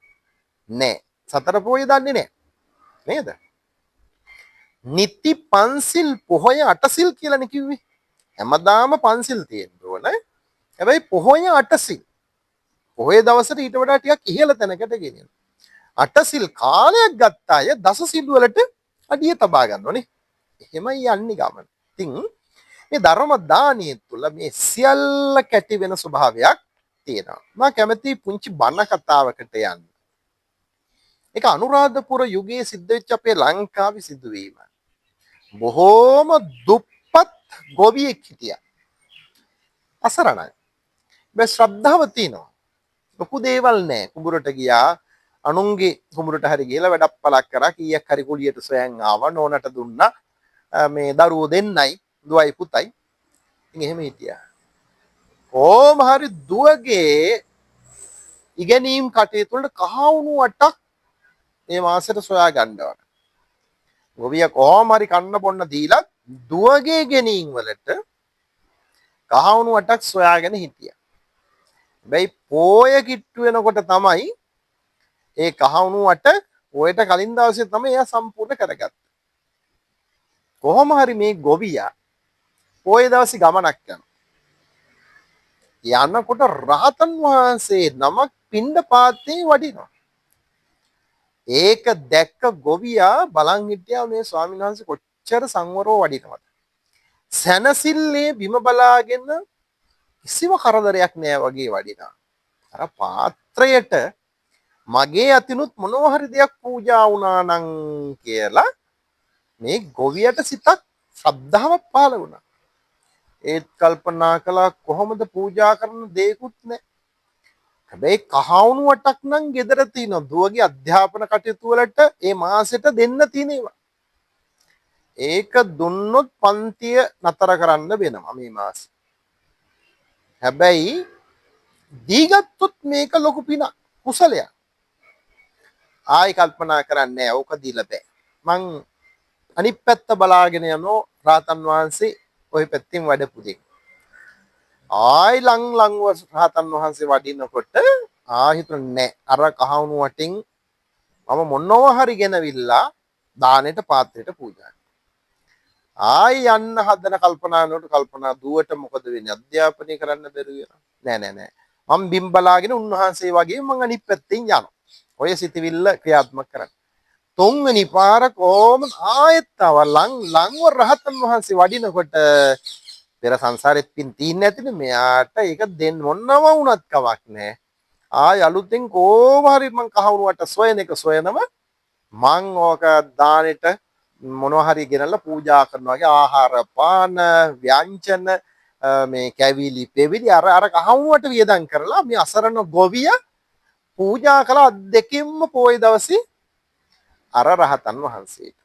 නැහැ. 4 පොය දන්නේ නැහැ. නේද? නිති පන්සිල් පොහොය අටසිල් කියලානේ කිව්වේ. හැමදාම පන්සිල් තියෙන්න ඕන. හැබැයි පොහොය අටසිල්. පොහොය දවසට ඊට වඩා ටිකක් ඉහළ තැනකට ගෙනියන. අටසිල් කාලයක් ගත්ත අය දසසිල් වලට අඩිය තබා ගන්නෝනේ. එහෙමයි යන්නේ ගමන. ඉතින් මේ ධර්ම දානිය තුළ මේ සියල්ල කැටි වෙන ස්වභාවයක් තියෙනවා. මම කැමති පුංචි බණ කතාවකට යන්න. ඒක අනුරාධපුර යුගයේ සිද්ධ වෙච්ච අපේ ලංකාවේ සිදුවීම. බොහෝම දුප්පත් ගොවියෙක් හිටියා. අසරණයි. මේ ශ්‍රද්ධාව තියෙනවා. ලොකු දේවල් නැහැ. කුඹුරට ගියා. අනුන්ගේ කුඹුරට හරි ගිහලා වැඩක් පලක් කරා. කීයක් හරි කුලියට සොයන් ආවා. නෝනට දුන්නා. මේ දරුවෝ දෙන්නයි, දුවයි පුතයි. ඉතින් එහෙම හිටියා. කොහොම හරි දුවගේ ඉගෙනීම් කටයුතු වලට කහවණු 8ක් මේ මාසෙට සොයා ගන්නවා. ගොවියා කොහොම හරි කන්න බොන්න දීලා දුවගේ ගෙනීම් වලට කහවණු 8ක් සොයාගෙන හිටියා. හැබැයි පෝය කිට්ටු වෙනකොට තමයි ඒ කහවණු 8 පෝයට කලින් දවසේ තමයි එයා සම්පූර්ණ කරගත්තේ. කොහොම හරි මේ ගොවියා පෝය දවසේ ගමනක් යනවා. යනකොට රහතන් වහන්සේ නමක් පිණ්ඩපාතේ වඩිනවා. ඒක දැක්ක ගොවියා බලන් හිටියා මේ ස්වාමීන් වහන්සේ කොච්චර සංවරව වඩිනවද. සැනසිල්ලේ බිම බලාගෙන කිසිම කරදරයක් නෑ වගේ වඩිනා. අර පාත්‍රයට මගේ අතිනුත් මොනවා හරි දෙයක් පූජා වුණා නම් කියලා මේ ගොවියට සිතක් ශ්‍රද්ධාවක් පහළ වුණා. ඒත් කල්පනා කළා කොහොමද පූජා කරන දෙයක්වත් නැහැ. හැබැයි කහවණු 8ක් නම් ගෙදර තියෙනවා. දුවගේ අධ්‍යාපන කටයුතු වලට ඒ මාසෙට දෙන්න තියෙනවා. ඒක දුන්නොත් පන්තිය නතර කරන්න වෙනවා මේ මාසෙ. හැබැයි දීගත්තොත් මේක ලොකු පිනක් කුසලයක්. ආයි කල්පනා කරන්නේ නැහැ. ඕක දීලා බෑ. මං අනිත් පැත්ත බලාගෙන යනෝ රාතන් වහන්සේ ওই පැත්තෙන් වැඩපු දෙයක්. ආයි ලංව රහතන් වහන්සේ වඩිනකොට හිතුන්නේ අර කහවණු වටින් මම මොනවා හරි ගෙනවිල්ලා දානෙට පාත්‍රයට පූජා ආයි යන්න හදන කල්පනා දුවට මොකද වෙන්නේ? අධ්‍යාපනය කරන්න බැරුව යනවා. නෑ මම බිම් බලාගෙන උන්වහන්සේ වගේ මං අනිත් පැත්තෙන් යනවා. ඔය සිතවිල්ල ක්‍රියාත්මක කරන්න. තුන්වෙනි පාර කොහොම ආයෙත් තව ලංව රහතන් වහන්සේ වඩිනකොට පෙර සංසාරෙත් පින් තීන්නේ නැතිනේ මෙයාට ඒක දෙන්න මොනව වුණත් කවක් නැහැ. ආය අලුතෙන් කොහොම හරි මං කහවණුවට සොයන එක සොයනම මං ඕක දානෙට මොනවා හරි ගෙනල්ලා පූජා කරනවා වගේ ආහාර පාන ව්‍යංජන මේ කැවිලි පෙවිලි අර කහවුවට වියදම් කරලා මේ අසරණ ගොවිය පූජා කළා දෙකින්ම පොයි දවසේ අර රහතන් වහන්සේට.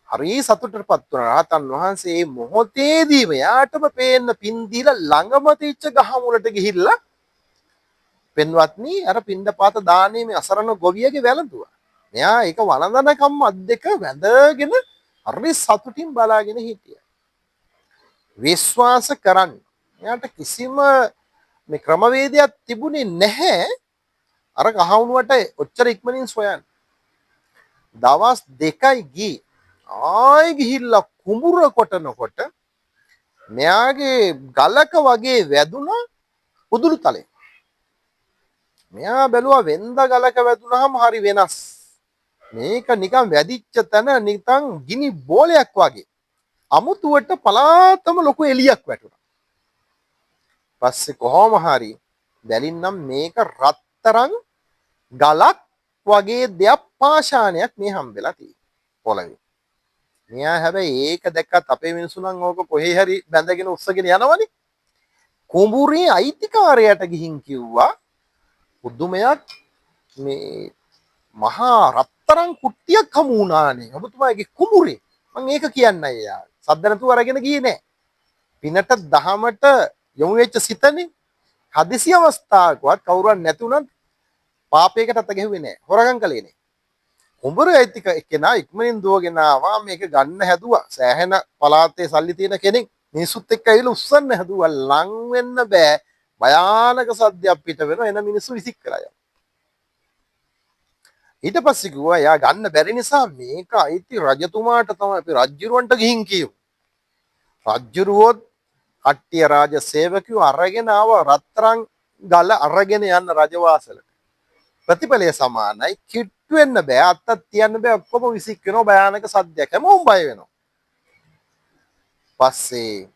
හරි සතුටටපත් වුණා රහතන් වහන්සේ මේ මොහොතේදීම යාටම පේන්න පින් දීලා ළඟම තිච්ච ගහ මුලට ගිහිල්ලා පෙන්වත්නි අර පින්දපාත දානේ මේ අසරණ ගොවියගේ වැළඳුවා. මෙයා ඒක වළඳනකම් අත් දෙක වැඳගෙන හරි සතුටින් බලාගෙන හිටියා. විශ්වාස කරන්න. එයාට කිසිම මේ ක්‍රමවේදයක් තිබුණේ නැහැ. අර කහවණුවට ඔච්චර ඉක්මනින් සොයන්න. දවස් දෙකයි ගියේ. ආයි ගිහිල්ලා කුඹුර කොටනකොට මෙයාගේ ගලක වගේ වැදුනා උදුළු තලේ. මෙයා බැලුවා වෙන්ද ගලක වැදුනහම හරි වෙනස්. මේක නිකන් වැදිච්ච තැන නිකන් ගිනි බෝලයක් වගේ. අමුතුවට පලාතම ලොකු එළියක් වැටුණා. පස්සේ කොහොම හරි බැලින්නම් මේක රත්තරන් ගලක් වගේ දෙයක් පාෂාණයක් මේ හම්බෙලා තියෙන්නේ පොළවේ. මෙයා හැබැයි ඒක දැක්කත් අපේ මිනිස්සු නම් ඕක කොහේ හරි බැඳගෙන උස්සගෙන යනවනේ. කුඹුරේ අයිතිකාරයට ගිහින් කිව්වා පුදුමයක් මේ මහා රත්තරන් කුට්ටියක් හමු වුණානේ. ඔබතුමාගේ කුඹුරේ. මම ඒක කියන්නයි යා. සද්ද නැතුව අරගෙන ගියේ නෑ. පිනට දහමට යොමු වෙච්ච සිතනේ. හදිසි අවස්ථාවකවත් කවුරුන් නැති උනත් පාපයකට අත ගැහුවේ නෑ. හොරගම් කළේ නෑ. කුඹුරේ අයිතික එක්කෙනා ඉක්මනින් දුවගෙන ආවා මේක ගන්න හැදුවා. සෑහෙන පළාතේ සල්ලි තියෙන කෙනෙක් මිනිසුත් එක්ක ඇවිල්ලා උස්සන්න හැදුවා. ලං වෙන්න බෑ. භයානක සද්දයක් පිට වෙනවා. එන මිනිස්සු විසික් කරා යනවා. ඊට පස්සේ කිව්වා යා ගන්න බැරි නිසා මේක අයිති රජතුමාට තමයි අපි රජුරවන්ට ගිහින් කියමු. රජුරුවොත් කට්ටිය රාජ සේවකයෝ අරගෙන ආව රත්තරන් ගල අරගෙන යන්න රජවාසලට. ප්‍රතිඵලය සමානයි. කිට්ටු වෙන්න බෑ. අත්තක් තියන්න බෑ. ඔක්කොම විසික් වෙනවා. භයානක සද්දයක්. හැමෝම බය වෙනවා. පස්සේ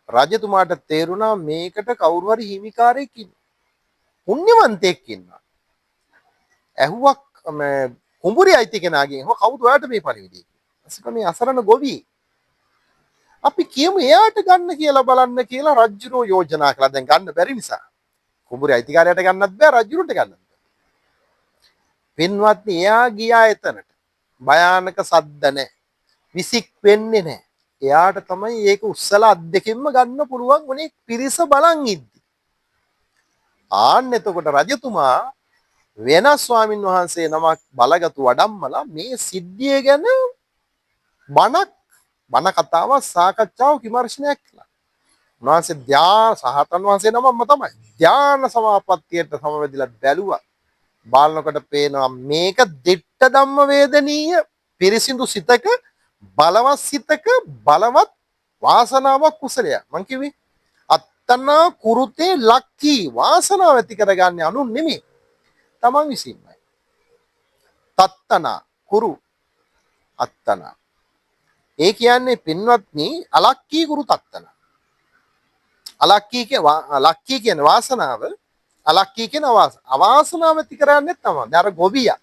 රජතුමාට තේරුණා මේකට කවුරු හරි හිමිකාරයෙක් ඉන්නවා. පුණ්‍යවන්තයෙක් ඉන්නවා. ඇහුවක් මේ කුඹුරේ අයිති කෙනාගෙන් කවුද ඔයාට මේ පණිවිඩය කිව්වා. ඊට මේ අසරණ ගොවි අපි කියමු එයාට ගන්න කියලා බලන්න කියලා රජුරෝ යෝජනා කළා. දැන් ගන්න බැරි නිසා කුඹුරේ අයිතිකාරයට ගන්නත් බෑ රජුරන්ට ගන්නත් බෑ. පින්වත්නි එයා ගියා එතනට. භයානක සද්ද නැහැ. විසික් වෙන්නේ නැහැ. එයාට තමයි ඒක උස්සලා අත් දෙකින්ම ගන්න පුළුවන් උනේ පිරිස බලන් ඉද්දි. ආන්න එතකොට රජතුමා වෙනස් ස්වාමින් වහන්සේ නමක් බලගතු වඩම්මලා මේ සිද්ධිය ගැන බණ කතාවක් සාකච්ඡාවක් විමර්ශනයක් කළා. උන්වහන්සේ සහතන් වහන්සේ නමම තමයි ධ්‍යාන සමාපත්තියට සමවැදිලා බැලුවා. බලනකොට පේනවා මේක දිට්ඨ ධම්ම වේදනීය පිරිසිදු සිතක බලවත් සිතක බලවත් වාසනාවක් කුසලයක්. මං කිව්වේ අත්තනා කුරුතේ ලක්කී වාසනාව ඇති කරගන්නේ අනුන් නෙමෙයි. තමන් විසින්මයි. තත්තනා කුරු අත්තනා. ඒ කියන්නේ පින්වත්නි අලක්කී කුරු තත්තනා. ලක්කී කියන වාසනාව අලක්කී කියන අවාසනාව ඇති කරන්නේ තමයි. දැන් අර ගොවියා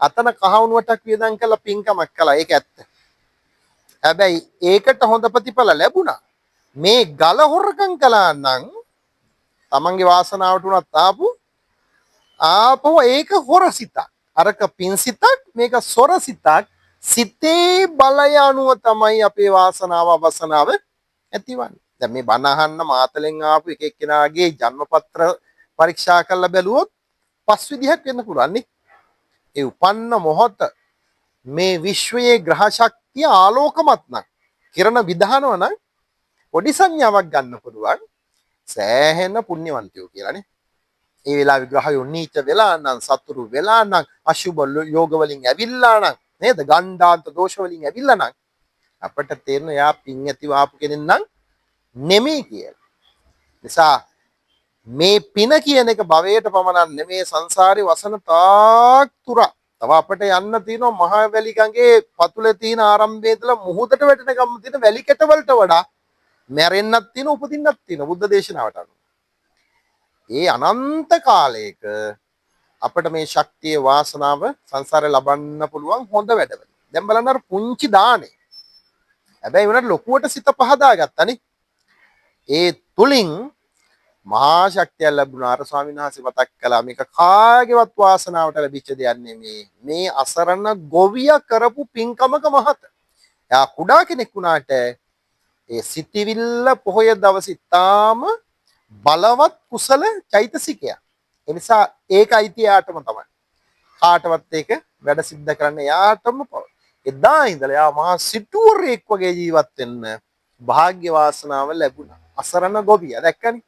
අතන කහවණුවටක් වියදම් කළා පින්කමක් කළා. ඒක ඇත්ත. හැබැයි ඒකට හොඳ ප්‍රතිඵල ලැබුණා. මේ ගල හොරකම් කළා නම් තමන්ගේ වාසනාවට උනත් ආපහු ඒක හොර සිතක්. අරක පින් සිතක් මේක සොර සිතක්. සිතේ බලය අනුව තමයි අපේ වාසනාව අවසනාව ඇතිවන්නේ. දැන් මේ බණ අහන්න මාතලෙන් ආපු එක එක්කෙනාගේ ජන්මපත්‍ර පරීක්ෂා කරලා බැලුවොත් පස් විදිහක් වෙන්න පුළුවන් නේ. ඒ උපන්න මොහොත මේ විශ්වයේ ග්‍රහ ශක්තිය ආලෝකමත් නම් කිරණ විධානව නම් පොඩි සංඥාවක් ගන්න පුළුවන් සෑහෙන පුණ්‍යවන්තයෝ කියලානේ. ඒ වෙලාවේ ග්‍රහයෝ නීච වෙලා නම් සතුරු වෙලා නම් අශුභ යෝග වලින් ඇවිල්ලා නම් නේද ගණ්ඩාන්ත දෝෂ වලින් ඇවිල්ලා නම් අපට තේරෙන යා පින් ඇතිව ආපු කෙනෙක් නම් නෙමෙයි කියලා. නිසා මේ පින කියන එක භවයට පමණක් නෙමේ සංසාරේ වසන තාක් තුරා තව අපිට යන්න තියෙනවා මහා වැලි ගඟේ පතුලේ තියෙන ආරම්භයේ ඉඳලා මුහුදට වැටෙන ගම තියෙන වැලි කැට වලට වඩා මැරෙන්නත් තියෙන උපදින්නත් තියෙන බුද්ධ දේශනාවට අනුව. ඒ අනන්ත කාලයක අපිට මේ ශක්තිය වාසනාව සංසාරේ ලබන්න පුළුවන් හොඳ වැඩවල. දැන් බලන්න අර පුංචි දානේ. හැබැයි උනට ලොකුවට සිත පහදා ගත්තනේ. ඒ තුලින් මහා ශක්තිය ලැබුණා. අර ස්වාමීන් වහන්සේ මතක් කළා මේක කාගේවත් වාසනාවට ලැබිච්ච දෙයක් නෙමේ. මේ අසරණ ගොවියා කරපු පින්කමක මහත. එයා කුඩා කෙනෙක් වුණාට ඒ සිටිවිල්ල පොහොය දවසේ තාම බලවත් කුසල චෛතසිකයක්. ඒ නිසා ඒක අයිති යාටම තමයි. කාටවත් ඒක වැඩ සිද්ධ කරන්න යාටම එදා ඉඳලා යා මහා සිටුවරෙක් වගේ ජීවත් වෙන්න වාග්ය වාසනාව ලැබුණා. අසරණ ගොවියා දැක්කනේ.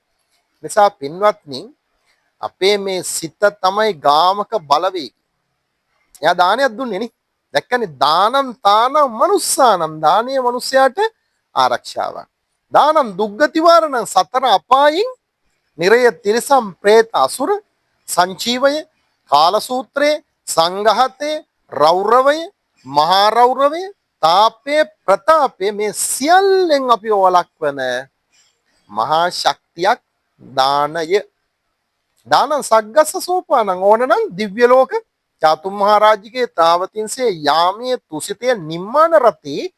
නිසා පින්වත්නි අපේ මේ සිත තමයි ගාමක බලවේගය. එයා දානයක් දුන්නේ නේ. දැක්කනේ දානං තානං මනුස්සානම් දානීය මිනිසයාට ආරක්ෂාවක්. දානං දුග්ගති වාරණං සතර අපායින් නිරය තිරසම් പ്രേත අසුර සංචීවය කාලසූත්‍රයේ සංඝහතේ රෞරවය මහා රෞරවය තාපේ ප්‍රතාපේ මේ සියල්ලෙන් අපි වළක්වන මහා ශක්තියක් දානය. දානං සග්ගස්ස සෝපානං ඕනනම් දිව්‍ය ලෝක චාතුම් මහරජිකේ තාවතින්සේ යාමයේ තුසිතය නිම්මාන රතේ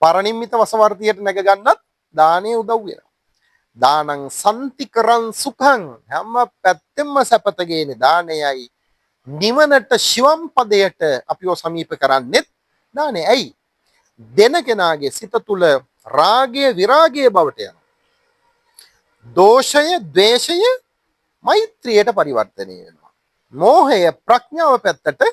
පරිනිම්මිත වසවර්තියට නැග ගන්නත් දානේ උදව් වෙනවා. දානං සම්තිකරං සුඛං හැම පැත්තෙම සැපත ගේන දානයයි නිවනට ශිවම් පදයට අපිව සමීප කරන්නේත් දානේ. ඇයි? දෙන කෙනාගේ සිත තුල රාගය විරාගය බවට යනවා. දෝෂය ද්වේෂය මෛත්‍රියට පරිවර්තනය වෙනවා. මෝහය ප්‍රඥාව පැත්තට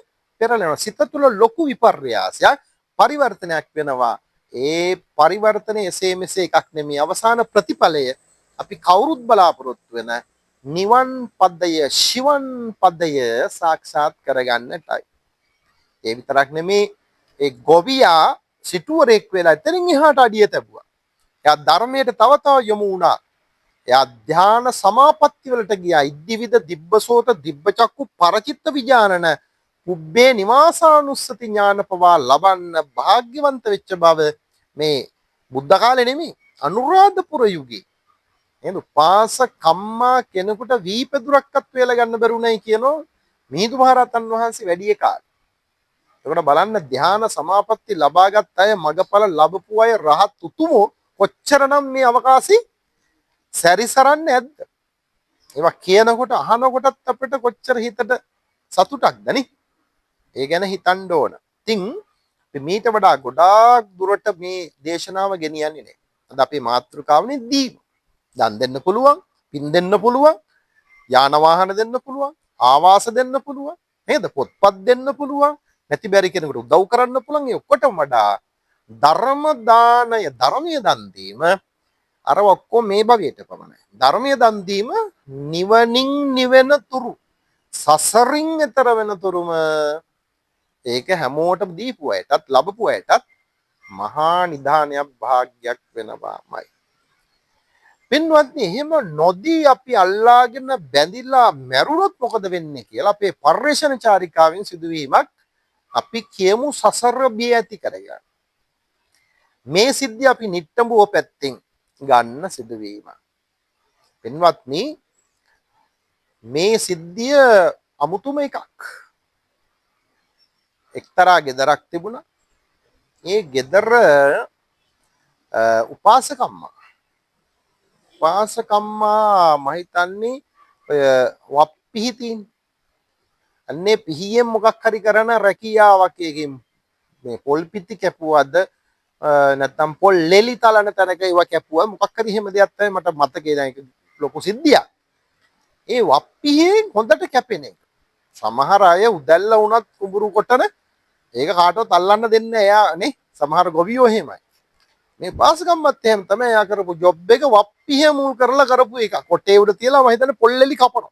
පෙරලෙනවා. සිත තුල ලොකු විපර්යාසයක් පරිවර්තනයක් වෙනවා. ඒ පරිවර්තනය එසේ මෙසේ එකක් නෙමෙයි. අවසාන ප්‍රතිඵලය අපි කවුරුත් බලාපොරොත්තු වෙන නිවන් පදය ශිවන් පදය සාක්ෂාත් කරගන්නටයි. ඒ විතරක් නෙමෙයි ඒ ගොවියා සිටුවරෙක් වෙලා එතනින් එහාට අඩිය තැබුවා. එයා ධර්මයට තව තව යොමු වුණා. එයා ධාන සමාපatti වලට ගියා. ඉද්දිවිද දිබ්බසෝත දිබ්බචක්කු පරචිත්ත විඥානන උබ්බේ නිවාසානුස්සති ඥාන පවා ලබන්න භාග්‍යවන්ත වෙච්ච බව මේ බුද්ධ කාලේ නෙමෙයි අනුරාධපුර යුගයේ නේද? පාස කම්මා කෙනෙකුට වීපදුරක්වත් වේල ගන්න බැරුණයි කියනෝ මිහිඳු මහරහතන් වහන්සේ වැඩි කාලේ. ඒකට බලන්න ධාන සමාපatti ලබාගත් අය මගඵල ලැබපු අය රහත් උතුමෝ කොච්චරනම් මේ අවකාශي සැරිසරන්නේ නැද්ද? ඒවා කියනකොට අහනකොටත් අපිට කොච්චර හිතට සතුටක්ද නේ? ඒ ගැන හිතන්න ඕන. ඉතින් අපි මීට වඩා ගොඩාක් දුරට මේ දේශනාව ගෙනියන්නේ නැහැ. අද අපේ මාතෘකාවනේ දීම. දන් දෙන්න පුළුවන්, පින් දෙන්න පුළුවන්, යාන වාහන දෙන්න පුළුවන්, ආවාස දෙන්න පුළුවන්, නේද? පොත්පත් දෙන්න පුළුවන්, නැති බැරි කෙනෙකුට උදව් කරන්න පුළුවන්. ඒ ඔක්කොටම වඩා ධර්ම දානය, ධර්මීය දන් දීම අර ඔක්කොම මේ භවයට පමණයි. ධර්මීය දන් දීම නිවනින් නිවෙන තුරු සසරින් එතර වෙන තුරුම ඒක හැමෝටම දීපු අයටත් ලැබපු අයටත් මහා නිධානයක් භාග්යක් වෙනවාමයි. පින්වත්නි එහෙම නොදී අපි අල්ලාගෙන බැඳිලා මැරුණොත් මොකද වෙන්නේ කියලා අපේ පර්යේෂණ චාරිකාවෙන් සිදුවීමක් අපි කියමු සසර බිය ඇති කරගන්න. මේ සිද්ධිය අපි නිට්ටඹුව පැත්තෙන් ගන්න සිදුවීමක්. පින්වත්නි මේ සිද්ධිය අමුතුම එකක්. එක්තරා ගෙදරක් තිබුණා. ඒ ගෙදර උපාසකම්මා මම හිතන්නේ ඔය වප්පිහි තියෙන. අන්නේ පිහියෙන් මොකක් හරි කරන රැකියාවක් එකකින් මේ පොල් පිටි කැපුවද නැත්නම් පොල් ලෙලි තලන තැනක ඒවා කැපුවා මොකක් හරි එහෙම දෙයක් තමයි මට මතකේ දැන් ඒක ලොකු සිද්ධියක්. ඒ වප්පියෙන් හොඳට කැපෙන එක. සමහර අය උදැල්ල වුණත් කුඹුරු කොටන ඒක කාටවත් අල්ලන්න දෙන්නේ නැහැ. එයා නේ සමහර ගොවියෝ එහෙමයි. මේ පාසකම්මත් එහෙම තමයි එයා කරපු ජොබ් එක වප්පිය මුල් කරලා කරපු එක. කොටේ උඩ තියලා මම හිතන්නේ පොල්ලෙලි කපනවා.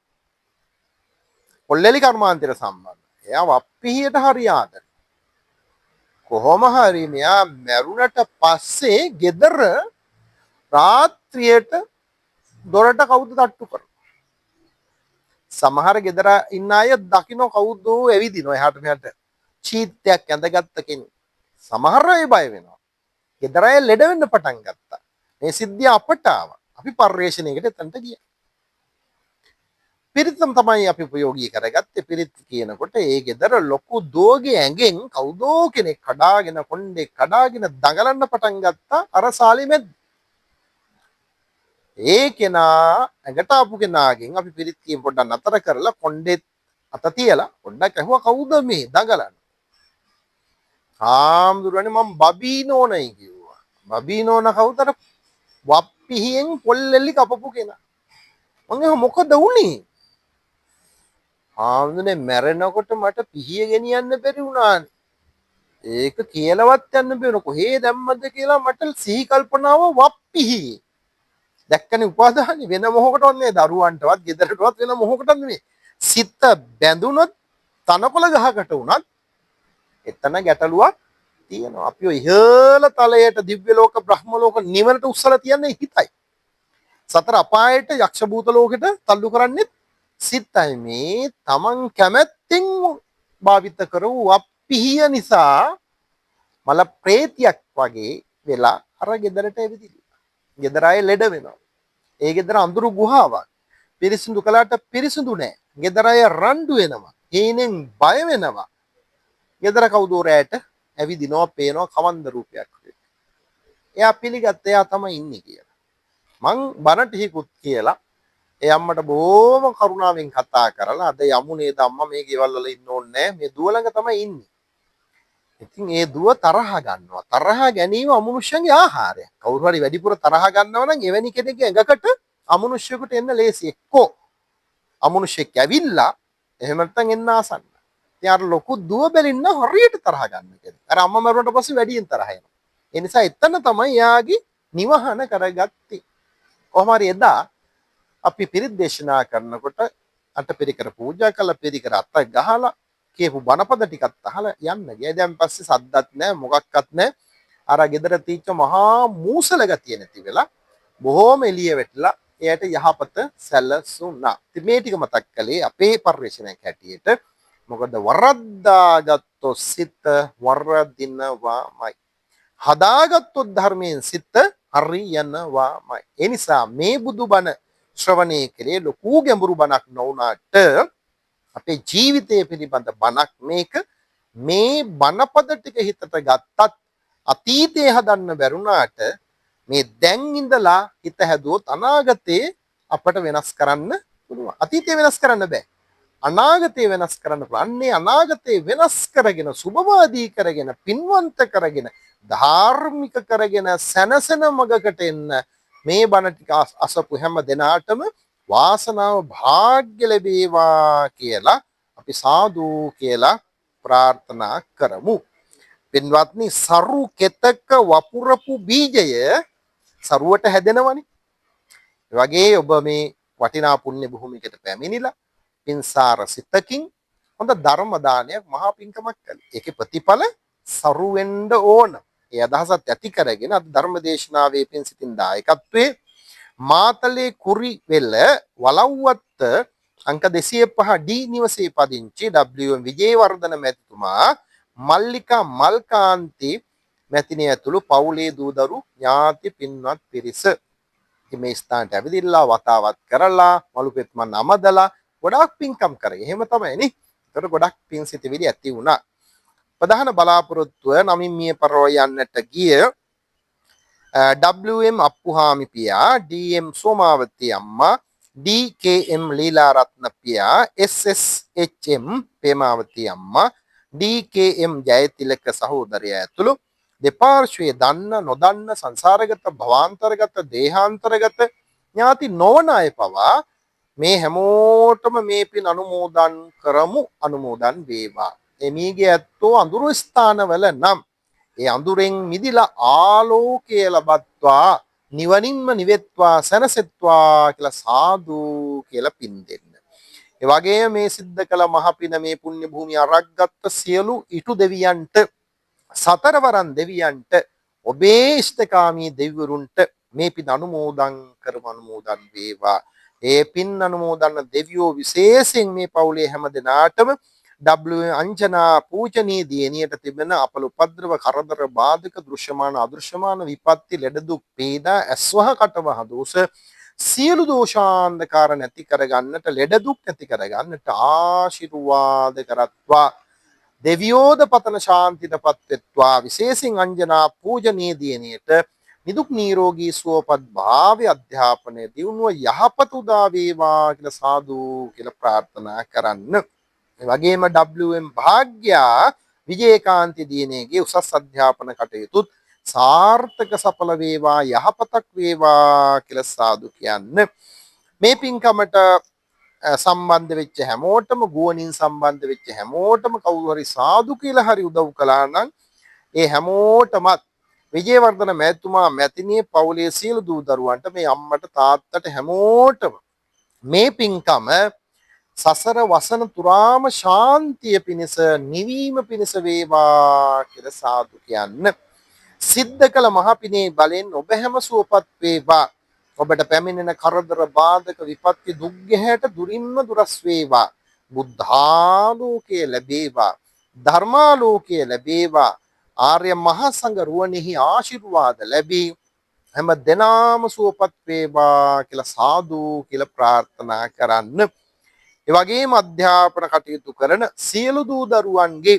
පොල්ලෙලි කර්මාන්තයට සම්බන්ධ. එයා වප්පියට හරි ආදරේ. කොහොම හරි මෙයා මැරුණට පස්සේ ගෙදර රාත්‍රියට දොරට කවුද තට්ටු කරනවා. සමහර ගෙදර ඉන්න අය දකින්න කවුද ඇවිදිනවා එහාට මෙහාට. චීත්තයක් ඇඳගත්ත කෙනෙක්. සමහර අය බය වෙනවා. ගෙදර අය ලෙඩ වෙන්න පටන් ගත්තා. මේ සිද්ධිය අපට ආවා. අපි පර්යේෂණයකට එතනට ගියා. පිරිතම තමයි අපි උපයෝගී කරගත්තේ. පිරිත් කියනකොට ඒ ගෙදර ලොකු දෝගේ ඇඟෙන් කවුදෝ කෙනෙක් කඩාගෙන කොණ්ඩේ කඩාගෙන දඟලන්න පටන් ගත්තා අර සාලිමෙත්. ඒ කෙනා ඇඟට ආපු කෙනාගෙන් අපි පිරිත් කියන් පොඩ්ඩක් නතර කරලා කොණ්ඩෙත් අත තියලා පොඩ්ඩක් ඇහුවා කවුද මේ දඟලන්නේ? හාමුදුරනේ මම බබීනෝනයි කිව්වා. බබීනෝන කවුද? අර වප්පිහියෙන් පොල්ලෙල්ලි කපපු කෙනා. මං මොකද වුනේ? හාමුදුරනේ මැරෙනකොට මට පිහිය ගෙනියන්න බැරි වුණානේ. ඒක කියලාවත් යන්න බෑ කොහේ දැම්මද කියලා මට සිහි කල්පනාව වප්පිහි. දැක්කනේ උපාදානි වෙන මොහොකටවත් නේ දරුවන්ටවත් ගෙදරටවත් වෙන මොහොකටවත් නෙමෙයි. සිත බැඳුනොත් තනකොළ ගහකට වුණත් එතන ගැටලුවක් තියෙනවා. අපි ඔය ඉහළ තලයට දිව්‍ය ලෝක බ්‍රහ්ම ලෝක නිවනට උස්සලා තියන්නේ හිතයි. සතර අපායට යක්ෂ භූත ලෝකෙට තල්ලු කරන්නේ සිතයි. මේ තමන් කැමැත්තෙන් භාවිත කරව අප්පිහිය නිසා මල ප්‍රේතියක් වගේ වෙලා අර ගෙදරට ඇවිදිලා. ගෙදර අය ලෙඩ වෙනවා. ඒ ගෙදර අඳුරු ගුහාවක්. පිරිසිදු කළාට පිරිසිදු නෑ. ගෙදර අය රණ්ඩු වෙනවා. හේනෙන් බය වෙනවා. ගෙදර කවුදෝ රැට ඇවිදිනවා පේනවා කවන්ද රූපයක්. එයා පිළිගත්ත එයා තමයි ඉන්නේ කියලා. මං බනට හිකුත් කියලා ඒ අම්මට බොහොම කරුණාවෙන් කතා කරලා අද යමු නේද අම්මා මේ ගෙවල් වල ඉන්න ඕනේ නෑ මේ දුව ළඟ තමයි ඉන්නේ. ඉතින් ඒ දුව තරහ ගන්නවා. තරහ ගැනීම අමනුෂ්‍යන්ගේ ආහාරයක්. කවුරු හරි වැඩිපුර තරහ ගන්නවා නම් එවැනි කෙනෙක්ගේ ඇඟකට අමනුෂ්‍යයෙකුට එන්න ලේසි. එක්කෝ අමනුෂ්‍යෙක් ඇවිල්ලා එහෙම නැත්නම් එන්න ආසන්න. ඉතින් අර ලොකු දුව බැලින්න හරියට තරහ ගන්න කෙනෙක්. අර අම්මා මරුණට පස්සේ වැඩියෙන් තරහ එනවා. ඒ නිසා එතන තමයි යාගේ නිවහන කරගත්තේ. කොහොම හරි එදා අපි පිරිත් දේශනා කරනකොට අටපිරිකර පූජා කළා පිරිකර අත ගහලා කියපු බණපද ටිකක් අහලා යන්න ගියා. දැන් පස්සේ සද්දත් නැහැ මොකක්වත් නැහැ. අර ගෙදර තීච්ච මහා මූසල ගතිය නැති වෙලා බොහොම එළිය වැටලා එයාට යහපත සැලසුණා. ඉතින් මේ ටික මතක් කළේ අපේ පරිශ්‍රණයක් හැටියට. මොකද වරද්දාගත්තොත් සිත වරදිනවාමයි. හදාගත්තොත් ධර්මයෙන් සිත හරියනවාමයි. ඒ නිසා මේ බුදුබණ ශ්‍රවණය කලේ ලොකු ගැඹුරු බණක් නොවුනාට අපේ ජීවිතය පිළිබඳ බණක් මේක. මේ බණපද ටික හිතට ගත්තත් අතීතේ හදන්න බැරුණාට මේ දැන් ඉඳලා හිත හැදුවොත් අනාගතේ අපට වෙනස් කරන්න පුළුවන්. අතීතේ වෙනස් කරන්න බෑ. අනාගතේ වෙනස් කරන්න පුළුවන්. අන්නේ අනාගතේ වෙනස් කරගෙන සුභවාදී කරගෙන පින්වන්ත කරගෙන ධාර්මික කරගෙන සැනසෙන මගකට එන්න මේ බණ ටික අසපු හැම දෙනාටම වාසනාව භාග්‍ය ලැබේවා කියලා අපි සාදු කියලා ප්‍රාර්ථනා කරමු. පින්වත්නි සරු කෙතක වපුරපු බීජය සරුවට හැදෙනවනේ. ඒ වගේ ඔබ මේ වටිනා පුණ්‍ය භූමිකට පැමිණිලා පින්සාර සිතකින් හොඳ ධර්ම දානයක් මහා පින්කමක් කළා. ඒකේ ප්‍රතිඵල සරු වෙන්න ඕන. ඒ අදහසත් ඇති කරගෙන අද ධර්ම දේශනාවේ පින් සිතින් දායකත්වයේ මාතලේ කුරිවෙල වලව්වත්ත අංක 205 D නිවසේ පදිංචි WM විජේවර්ධන මැතිතුමා මල්ලිකා මල්කාන්ති මැතිණිය ඇතුළු පවුලේ දූදරු ඥාති පින්වත් පිරිස මේ ස්ථානට ඇවිදilla වතාවත් කරලා මලුපෙත් මන් අමදලා ගොඩාක් පින්කම් කරේ. එහෙම තමයි නේ. ඒතර ගොඩක් පින් සිතිවිලි ඇති වුණා. ප්‍රධාන බලාපොරොත්තුව නමින් මිය පරව යන්නට ගිය WM අප්පුහාමි පියා, DM සෝමාවති අම්මා, DKM ලීලාරත්න පියා, SSHM පේමාවති අම්මා, DKM ජයතිලක සහෝදරයා ඇතුළු දෙපාර්ශ්වයේ දන්න නොදන්න සංසාරගත භවාන්තරගත දේහාන්තරගත ඥාති නොවන අය පවා මේ හැමෝටම මේ පින් අනුමෝදන් කරමු. අනුමෝදන් වේවා. එමීගේ ඇත්තෝ අඳුරු ස්ථානවල නම් ඒ අඳුරෙන් මිදිලා ආලෝකය ලබත්වා නිවනින්ම නිවෙත්වා සැනසෙත්වා කියලා සාදු කියලා පින් දෙන්න. ඒ වගේම මේ සිද්ධ කළ මහ පින මේ පුණ්‍ය භූමිය අරක්ගත් සියලු ඉටු දෙවියන්ට සතරවරන් දෙවියන්ට ඔබේ ඉෂ්ඨකාමී දෙවිවරුන්ට මේ පින් අනුමෝදන් කරමු. අනුමෝදන් වේවා. ඒ පින් අනුමෝදන් දෙවියෝ විශේෂයෙන් මේ පවුලේ හැම දෙනාටම අංජනා පූජනීය දියණියට තිබෙන අපල උපද්‍රව කරදර බාධක දෘශ්‍යමාන අදෘශ්‍යමාන විපත්ති ලෙඩ දුක් පීඩා ඇස්වහ කටවහ දෝෂ සියලු දෝෂාන්ධකාර නැති කරගන්නට, ලෙඩ දුක් නැති කරගන්නට ආශිර්වාද කරත්වා. දෙවියෝද පතන ශාන්තියටපත් වෙත්වා. විශේෂයෙන් අංජනා පූජනීය දිනේට නිදුක් නිරෝගී සුවපත් භාවය අධ්‍යාපනය දියුණුව යහපත උදා වේවා කියලා සාදු කියලා ප්‍රාර්ථනා කරන්න. ඒ වගේම WM භාග්‍යා විජේකාන්ති දිනේගේ උසස් අධ්‍යාපන කටයුතුත් සාර්ථක සඵල වේවා යහපතක් වේවා කියලා සාදු කියන්න. මේ පින්කමට සම්බන්ධ වෙච්ච හැමෝටම, ගුවනින් සම්බන්ධ වෙච්ච හැමෝටම කවුරු හරි සාදු කියලා හරි උදව් කළා නම් ඒ හැමෝටමත් විජේවර්ධන මැතිතුමා, මැතිණිය, පවුලේ සියලු දූ දරුවන්ට, මේ අම්මට, තාත්තට හැමෝටම මේ පින්කම සසර වසන තුරාම ශාන්තිය පිණිස, නිවීම පිණිස වේවා කියලා සාදු කියන්න. සිද්ධ කළ මහ පිනේ බලෙන් ඔබ හැම සුවපත් වේවා. ඔබට පැමිණෙන කරදර, බාධක, විපත්ති, දුක් ගැහැට දුරින්ම දුරස් වේවා. බුද්ධාලෝකයේ ලැබේවා. ධර්මාලෝකයේ ලැබේවා. ආර්ය මහා සංඝ රුවණෙහි ආශිර්වාද ලැබී හැම දෙනාම සුවපත් වේවා කියලා සාදු කියලා ප්‍රාර්ථනා කරන්න. ඒ වගේම අධ්‍යාපන කටයුතු කරන සියලු දූ දරුවන්ගේ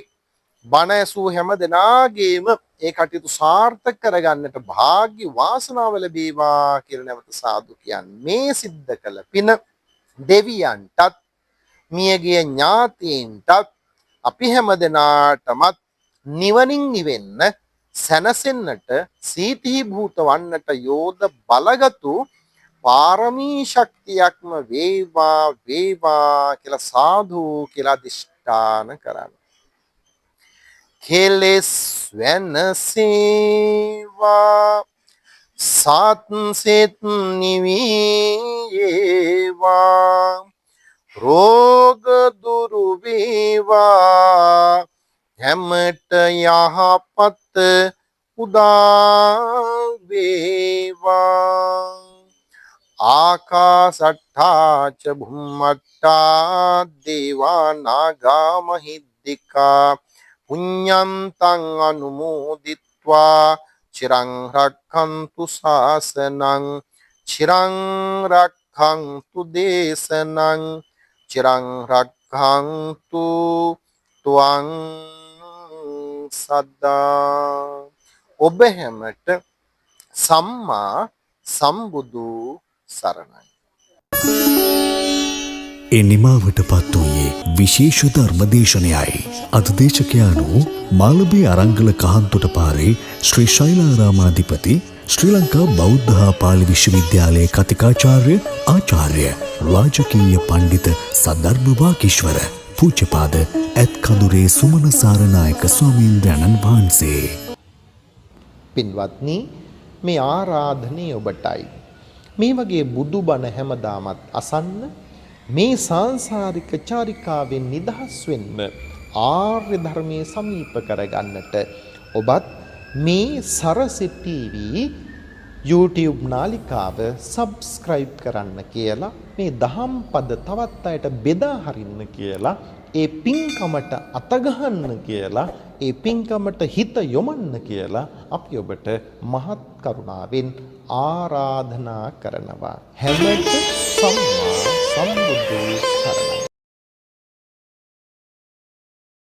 බණ ඇසූ හැම දෙනාගේම ඒ කටයුතු සාර්ථක කරගන්නට වාග්ය වාසනාව ලැබේවා කියලා නැවත සාදු කියන්නේ. මේ සිද්ධ කළ පින දෙවියන්ටත් මියගිය ඥාතීන්ටත් අපි හැම දෙනාටමත් නිවනින් නිවෙන්න, සැනසෙන්නට, සීතී භූත වන්නට යෝධ බලගතු පාරමී ශක්තියක්ම වේවා වේවා කියලා සාදු කියලා අධිෂ්ඨාන කරන්න. කෙලෙස් වෙනසේවා, සත් සිත් නිවේවා, රෝග දුරු වේවා, හැමට යහපත උදා වේවා. ආකාසට්ඨා ච භුම්මට්ඨා දේවා නාග මහිද්దికා පුඤ්ඤන්තං අනුමෝදිත්වා චිරං රක්ඛන්තු ශාසනං චිරං රක්ඛන්තු දේශනං චිරං රක්ඛන්තු ත්වං සදා. ඔබ හැමට සම්මා සම්බුදු සරණයි. ඒ නිමාවට පත් වූයේ විශේෂ ධර්මදේශනයයි. අද දේශකයාණු මාළඹේ අරංගල කහන්තොට පාරේ ශ්‍රී ශෛලාරාමාධිපති ශ්‍රී ලංකා බෞද්ධ හා පාලි විශ්වවිද්‍යාලයේ කතිකාචාර්ය ආචාර්ය රාජකීය පණ්ඩිත සද්ධර්ම වාගීශ්වර පූජ්‍යපාද ඇත්කඳුරේ සුමන සාරනායක ස්වාමීන්ද්‍රයන්න් වහන්සේ. පින්වත්නි, මේ ආරාධනය ඔබටයි. මේ වගේ බුදුබණ හැමදාමත් අසන්න, මේ සංසාරික චාරිකාවෙන් නිදහස් වෙන්න, ආර්ය ධර්මයේ සමීප කරගන්නට ඔබත් මේ සරසි TV YouTube නාලිකාව subscribe කරන්න කියලා, මේ දහම් පද තවත් අයට බෙදා හරින්න කියලා, ඒ පින්කමට අතගහන්න කියලා, ඒ පින්කමට හිත යොමන්න කියලා අපි ඔබට මහත් කරුණාවෙන් ආරාධනා කරනවා. හැමත සම්මා සම්බුද්ධ සරණයි.